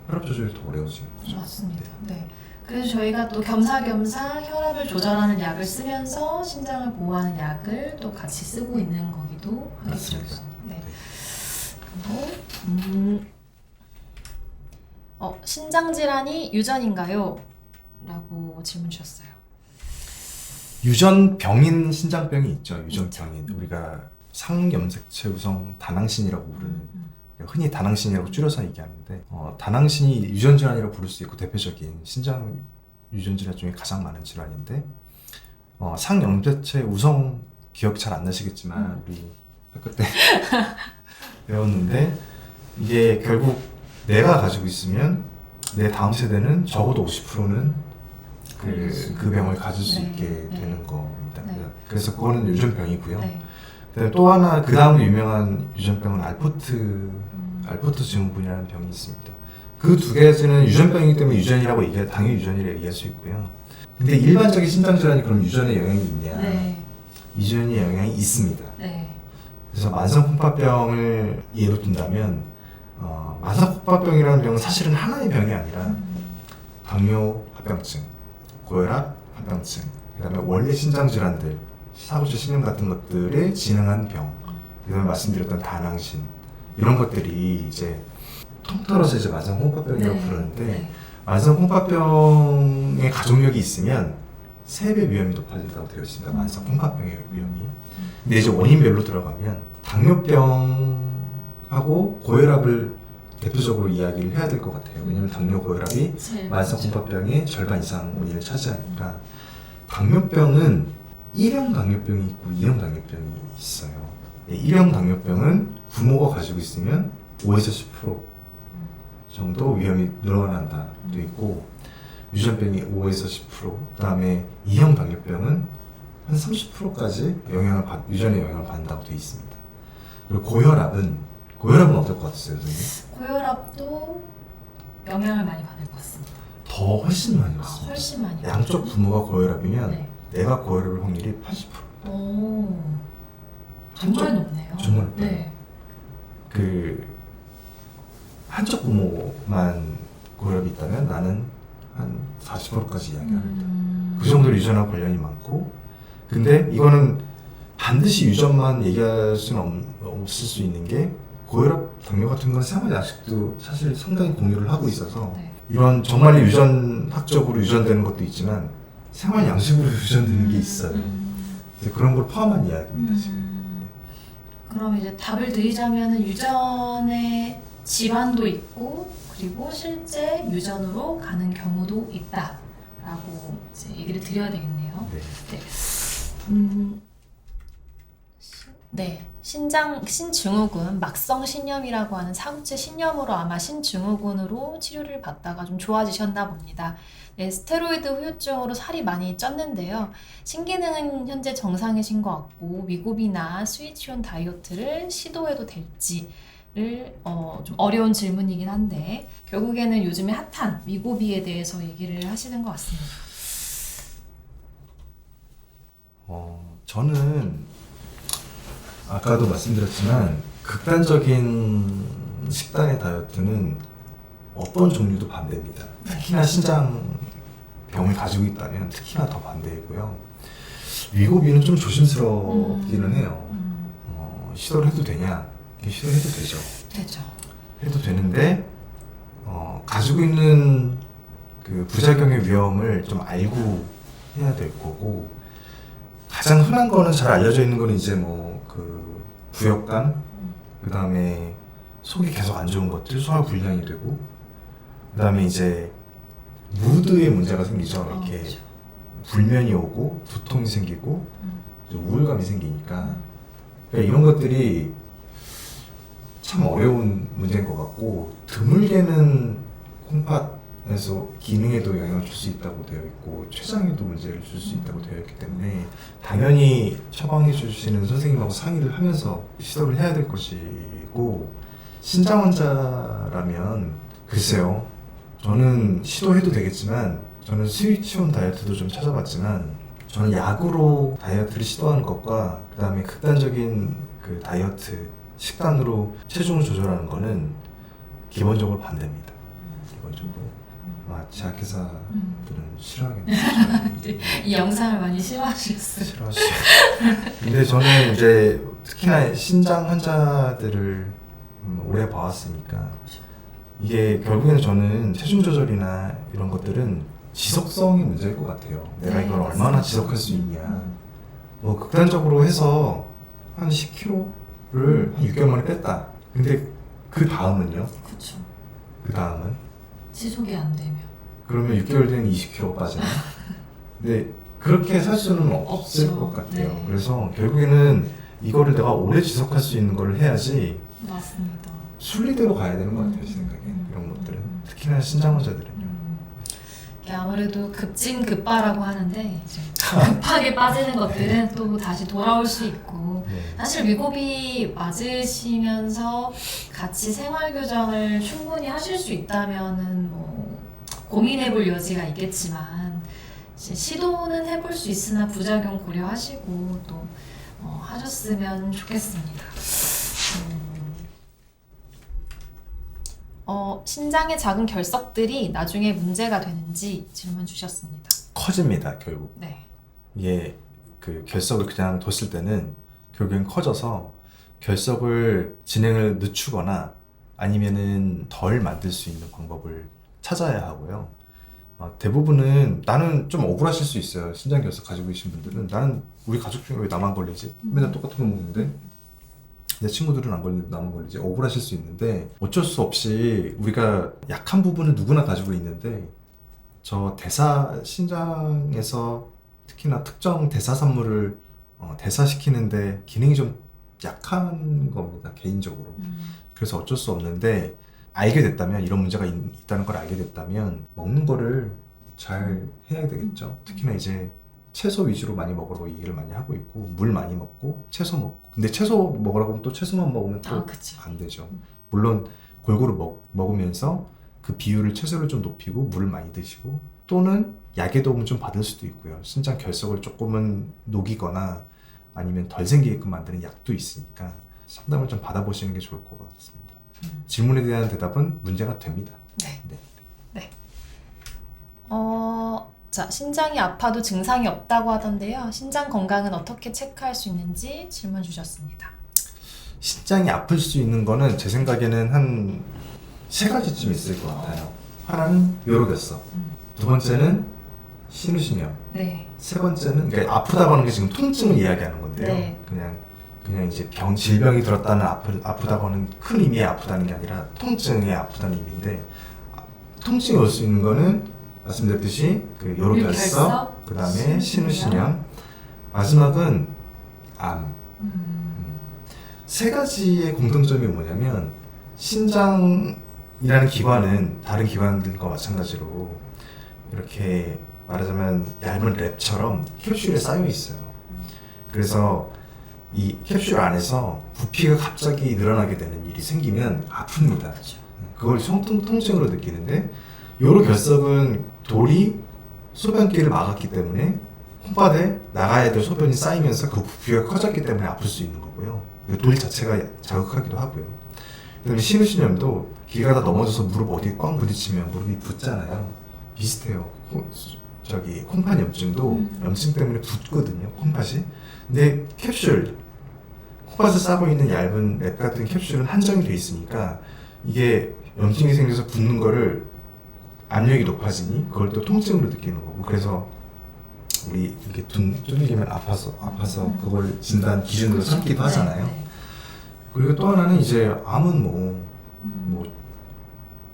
혈압 조절이 더 어려워지는 거죠. 맞습니다. 네. 그래서 저희가 또 겸사겸사 혈압을 조절하는 약을 쓰면서 신장을 보호하는 약을 또 같이 쓰고 있는 거기도 하겠죠. 맞습니다. 네. 그리고 신장 질환이 유전인가요? 라고 질문 주셨어요. 유전병인 신장병이 있죠. 유전병인 우리가 상염색체 우성 다낭신이라고 부르는 흔히 다낭신이라고 줄여서 얘기하는데 다낭신이 유전질환이라고 부를 수 있고 대표적인 신장 유전질환 중에 가장 많은 질환인데 상염색체 우성 기억 잘 안 나시겠지만 우리 학교 때 배웠는데 이게 결국 내가 가지고 있으면 내 다음 세대는 적어도 50%는 그 병을 가질 수 네, 있게 네. 되는 겁니다. 네. 그래서 그거는 유전병이고요. 네. 그다음에 또 하나 그 다음 유명한 유전병은 알포트 증후군이라는 병이 있습니다. 그 두 가지는 유전병이기 때문에 유전이라고 당연히 유전이라고 얘기할 수 있고요. 근데 일반적인 신장 질환이 그럼 유전에 영향이 있냐? 네. 유전에 영향이 있습니다. 네. 그래서 만성 콩팥병을 예로 든다면 만성 콩팥병이라는 병은 사실은 하나의 병이 아니라 당뇨 합병증, 고혈압 합병증, 그다음에 원래 신장 질환들, 사고체 신염 같은 것들에 진행한 병, 그다음에 말씀드렸던 다낭신 이런 것들이 이제 통틀어서 이제 만성 콩팥병이라고 부르는데 네. 만성 콩팥병의 가족력이 있으면 3배 위험이 높아진다고 되어 있습니다. 만성 콩팥병의 위험이. 근데 이제 원인별로 들어가면 당뇨병하고 고혈압을 대표적으로 이야기를 해야 될 것 같아요. 왜냐면 당뇨, 고혈압이 만성 콩팥병의 절반 이상 원인을 차지하니까. 당뇨병은 1형 당뇨병이 있고 2형 당뇨병이 있어요. 1형 당뇨병은 부모가 가지고 있으면 5에서 10% 정도 위험이 늘어난다 도 있고 유전병이 5에서 10%, 그다음에 2형 당뇨병은 한 30%까지 유전의 영향을 받는다고 되어 있습니다. 그리고 고혈압은 어떨 것 같으세요, 선생님? 고혈압도 영향을 많이 받을 것 같습니다. 더 훨씬 많이 받습니다. 훨씬 많이. 양쪽 부모가 고혈압이면 네. 내가 고혈압일 확률이 80%. 오. 정말 높네요. 정말 높아요. 네. 한쪽 부모만 고혈압이 있다면 나는 한 40%까지 이야기합니다. 그 정도로 유전하고 관련이 많고, 근데 이거는 반드시 유전만 얘기할 수는 없을 수 있는 게 고혈압, 당뇨 같은 건 생활 양식도 사실 상당히 공유를 하고 있어서 네. 이런 정말 유전학적으로 유전되는 것도 있지만 생활 양식으로 유전되는 게 있어요. 그래서 그런 걸 포함한 이야기입니다. 지금. 그럼 이제 답을 드리자면 유전의 질환도 있고 그리고 실제 유전으로 가는 경우도 있다라고 이제 얘기를 드려야 되겠네요. 네. 네, 신증후군, 막성 신염이라고 하는 사구체 신염으로 아마 신증후군으로 치료를 받다가 좀 좋아지셨나 봅니다. 네, 스테로이드 후유증으로 살이 많이 쪘는데요. 신기능은 현재 정상이신 것 같고 위고비나 스위치온 다이어트를 시도해도 될지를 좀 어려운 질문이긴 한데 결국에는 요즘에 핫한 위고비에 대해서 얘기를 하시는 것 같습니다. 저는 아까도 말씀드렸지만 극단적인 식단의 다이어트는 어떤 종류도 반대입니다. 특히나 신장병을 가지고 있다면 특히나 더 반대이고요. 위고비는 좀 조심스럽기는 해요. 시도를 해도 되냐? 시도를 해도 되죠. 되죠. 해도 되는데 가지고 있는 그 부작용의 위험을 좀 알고 해야 될 거고, 가장 흔한 거는 잘 알려져 있는 거는 이제 뭐 그 부역감, 그 다음에 속이 계속 안 좋은 것들, 소화 불량이 되고, 그 다음에 이제 무드에 문제가 생기죠. 이렇게 그렇죠. 불면이 오고 두통이 생기고 우울감이 생기니까 그러니까 이런 것들이 참 어려운 문제인 것 같고 드물게는 콩팥에서 기능에도 영향을 줄 수 있다고 되어 있고 췌장에도 문제를 줄 수 있다고 되어 있기 때문에 당연히 처방해 주시는 선생님하고 상의를 하면서 시도를 해야 될 것이고 신장 환자라면 글쎄요 저는 시도해도 되겠지만 저는 스위치온 다이어트도 좀 찾아봤지만 저는 약으로 다이어트를 시도하는 것과 그 다음에 극단적인 그 다이어트 식단으로 체중을 조절하는 거는 기본적으로 반대입니다. 기본적으로 아마 제약회사들은 싫어하겠네요. 이 영상을 많이 싫어하셨어요. 싫어하시죠. 근데 저는 이제 특히나 신장 환자들을 오래 봐왔으니까 이게 결국에는 저는 체중 조절이나 이런 것들은 지속성이 문제일 것 같아요. 내가 네, 이걸 맞습니다. 얼마나 지속할 수 있냐. 뭐 극단적으로 해서 한 10kg를 한 6개월 만에 뺐다. 근데 그 다음은요? 그렇죠. 그 다음은? 지속이 안 되면. 그러면 6개월 되면 20kg 빠지나? 근데 그렇게 살 수는 없을 없죠. 것 같아요. 네. 그래서 결국에는 이거를 내가 오래 지속할 수 있는 걸 해야지 맞습니다. 순리대로 가야 되는 것 같아요. 제 생각에. 이런 것들은. 특히나 신장 환자들은요. 이게 아무래도 급진급파라고 하는데 이제 급하게 빠지는 것들은 또 다시 돌아올 수 있고 네. 사실 위고비 맞으시면서 같이 생활 교정을 충분히 하실 수 있다면은 뭐 고민해볼 여지가 있겠지만 이제 시도는 해볼 수 있으나 부작용 고려하시고 또 하셨으면 좋겠습니다. 신장의 작은 결석들이 나중에 문제가 되는지 질문 주셨습니다. 커집니다. 결국. 네. 이게 그 결석을 그냥 뒀을 때는 결국엔 커져서 결석을 진행을 늦추거나 아니면은 덜 만들 수 있는 방법을 찾아야 하고요. 대부분은 나는 좀 억울하실 수 있어요. 신장 결석 가지고 계신 분들은 나는 우리 가족 중에 왜 나만 걸리지? 맨날 똑같은 거 먹는데 내 친구들은 안 걸리는데 나만 걸리지? 억울하실 수 있는데 어쩔 수 없이 우리가 약한 부분을 누구나 가지고 있는데 저 신장에서 특히나 특정 대사산물을 대사시키는데 기능이 좀 약한 겁니다. 개인적으로. 그래서 어쩔 수 없는데 알게 됐다면 이런 문제가 있다는 걸 알게 됐다면 먹는 거를 잘 해야 되겠죠. 특히나 이제 채소 위주로 많이 먹으라고 얘기를 많이 하고 있고 물 많이 먹고 채소 먹고 근데 채소 먹으라고 하면 또 채소만 먹으면 또 그쵸. 안 되죠. 물론 골고루 먹으면서 그 비율을 채소를 좀 높이고 물을 많이 드시고 또는 약의 도움을 좀 받을 수도 있고요. 신장 결석을 조금은 녹이거나 아니면 덜 생기게끔 만드는 약도 있으니까 상담을 좀 받아보시는 게 좋을 것 같습니다. 질문에 대한 대답은 문제가 됩니다. 네. 네. 자, 신장이 아파도 증상이 없다고 하던데요. 신장 건강은 어떻게 체크할 수 있는지 질문 주셨습니다. 신장이 아플 수 있는 거는 제 생각에는 한 3가지쯤 있을 것 같아요. 하나는 요로결석, 두 번째는 신우신염, 네. 세 번째는 그러니까 아프다고 하는 게 지금 통증을 이야기하는 건데요. 네. 그냥 이제 질병이 들었다는 아프다고 하는 큰 의미의 아프다는 게 아니라 통증에 아프다는 의미인데 통증이 올 수 있는 거는 말씀드렸듯이 그 요로결석, 그 다음에 신우신염, 마지막은 암. 3가지의 공통점이 뭐냐면 신장이라는 기관은 다른 기관들과 마찬가지로 이렇게 말하자면 얇은 랩처럼 캡슐에 쌓여 있어요. 그래서 이 캡슐 안에서 부피가 갑자기 늘어나게 되는 일이 생기면 아픕니다. 그걸 통증으로 느끼는데 요로결석은 돌이 소변기를 막았기 때문에 콩팥에 나가야 될 소변이 쌓이면서 그 부피가 커졌기 때문에 아플 수 있는 거고요. 돌 자체가 자극하기도 하고요. 그다음에 신우신염도 길 가다 넘어져서 무릎 어디에 꽝 부딪히면 무릎이 붓잖아요. 비슷해요. 콩팥 염증도 염증 때문에 붓거든요. 콩팥이. 근데 캡슐 콩팥을 싸고 있는 얇은 랩 같은 캡슐은 한정이 돼 있으니까 이게 염증이 생겨서 붓는 거를 압력이 높아지니 그걸 또 통증으로 느끼는 거고 그래서 우리 이렇게 두들기면 아파서 그걸 진단 기준으로 삼기도 하잖아요. 네. 그리고 또 하나는 이제 암은 뭐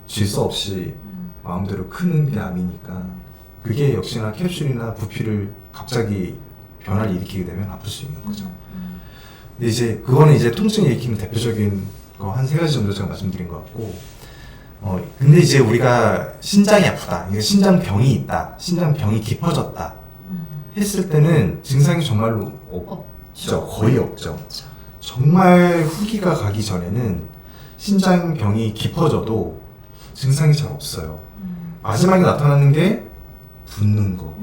질서 없이 마음대로 크는 게 암이니까 그게 역시나 캡슐이나 부피를 갑자기 변화를 일으키게 되면 아플 수 있는 거죠. 근데 이제 그거는 이제 통증을 일으키는 대표적인 거 한 3가지 정도 제가 말씀드린 것 같고, 근데 이제 우리가 신장이 아프다, 이게 신장병이 있다, 신장병이 깊어졌다 했을 때는 증상이 정말로 없죠. 거의 없죠. 그렇죠. 정말 후기가 가기 전에는 신장병이 깊어져도 증상이 잘 없어요. 마지막에 나타나는 게 붓는 거,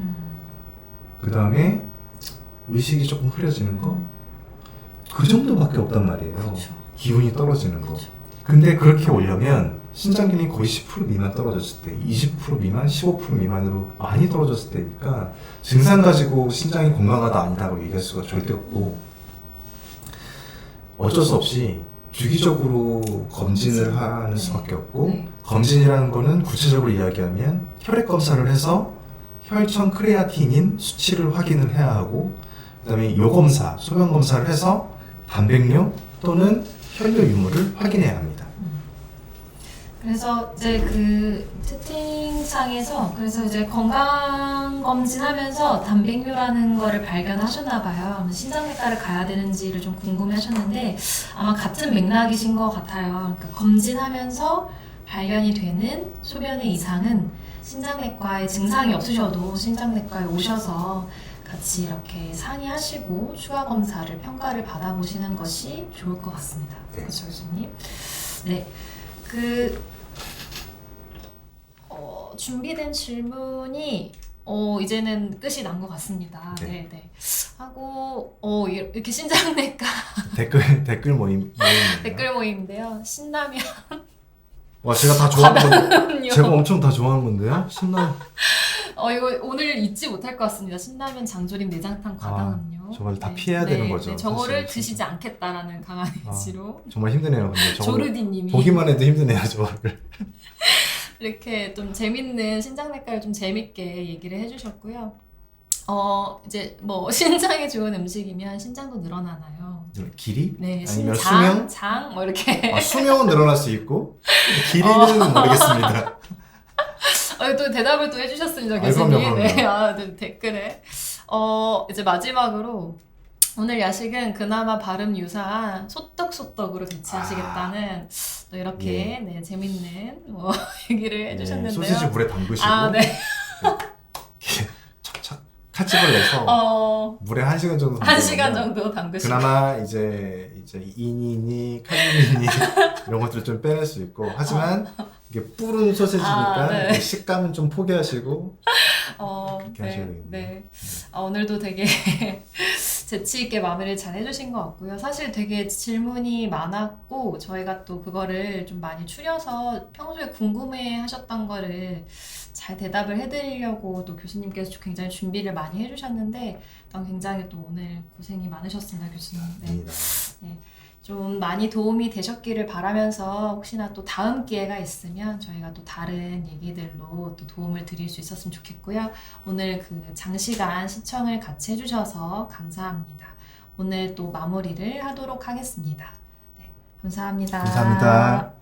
그 다음에 의식이 조금 흐려지는 거, 그 정도밖에 없단 말이에요. 그렇죠. 기운이 떨어지는 거. 그렇죠. 근데 그렇게 오려면 신장균이 거의 10% 미만 떨어졌을 때, 20% 미만, 15% 미만으로 많이 떨어졌을 때니까 증상 가지고 신장이 건강하다 아니다라고 얘기할 수가 절대 없고, 어쩔 수 없이 주기적으로 검진을 하는 수밖에 없고, 네. 검진이라는 거는 구체적으로 이야기하면 혈액 검사를 해서 혈청 크레아틴인 수치를 확인을 해야 하고, 그 다음에 요검사, 소변 검사를 해서 단백뇨 또는 혈뇨 유무를 확인해야 합니다. 그래서 이제 그 채팅창에서 그래서 이제 건강 검진하면서 단백뇨라는 거를 발견하셨나 봐요. 신장내과를 가야 되는지를 좀 궁금해하셨는데 아마 같은 맥락이신 것 같아요. 그러니까 검진하면서 발견이 되는 소변의 이상은 신장내과에 증상이 없으셔도 신장내과에 오셔서 같이 이렇게 상의하시고 추가 검사를 평가를 받아보시는 것이 좋을 것 같습니다. 네. 그렇죠, 교수님. 네, 준비된 질문이 이제는 끝이 난 것 같습니다. 네. 네. 하고 이렇게 신장내과 댓글 모임이에요. 댓글 모임인데요. 신라면 와, 제가 다 좋아하는 건데, 과담요. 제가 엄청 다 좋아하는 건데요. 신라면. 이거 오늘 잊지 못할 것 같습니다. 신라면 장조림 내장탕 과당음료. 저걸 다 피해야 되는 거죠, 네, 저거를 사실. 드시지 않겠다라는 강한 의지로 정말 힘드네요. 근데 저거 조르디님이 보기만 해도 힘드네요, 저거를. 이렇게 좀 재밌는 신장내과를 좀 재밌게 얘기를 해주셨고요. 이제 뭐 신장에 좋은 음식이면 신장도 늘어나나요? 길이? 네, 아니면 신장, 수명? 장, 뭐 이렇게. 수명은 늘어날 수 있고 길이는 모르겠습니다. 또 대답을 또 해주셨습니다, 아, 교수님. 그럼요. 네, 네, 댓글에. 이제 마지막으로 오늘 야식은 그나마 발음 유사한 소떡소떡으로 대체하시겠다는 또 이렇게 네, 재밌는 뭐 얘기를 해주셨는데요. 소시지 물에 담그시고 네. 착착 칼집을 내서 물에 1시간 정도 1시간 정도 담그시고. 그나마 이제 인이니 칼륨이니 이런 것들을 좀 빼낼 수 있고, 하지만 이게 불은 소시지니까 네. 이 식감은 좀 포기하시고 그렇게 하셔야 네, 되겠네요. 네. 오늘도 되게 재치 있게 마무리를 잘 해주신 것 같고요. 사실 되게 질문이 많았고 저희가 또 그거를 좀 많이 추려서 평소에 궁금해하셨던 거를 잘 대답을 해드리려고 또 교수님께서 굉장히 준비를 많이 해주셨는데 굉장히 또 오늘 고생이 많으셨습니다, 교수님. 네. 아닙니다. 네. 좀 많이 도움이 되셨기를 바라면서 혹시나 또 다음 기회가 있으면 저희가 또 다른 얘기들로 또 도움을 드릴 수 있었으면 좋겠고요. 오늘 그 장시간 시청을 같이 해주셔서 감사합니다. 오늘 또 마무리를 하도록 하겠습니다. 네, 감사합니다. 감사합니다.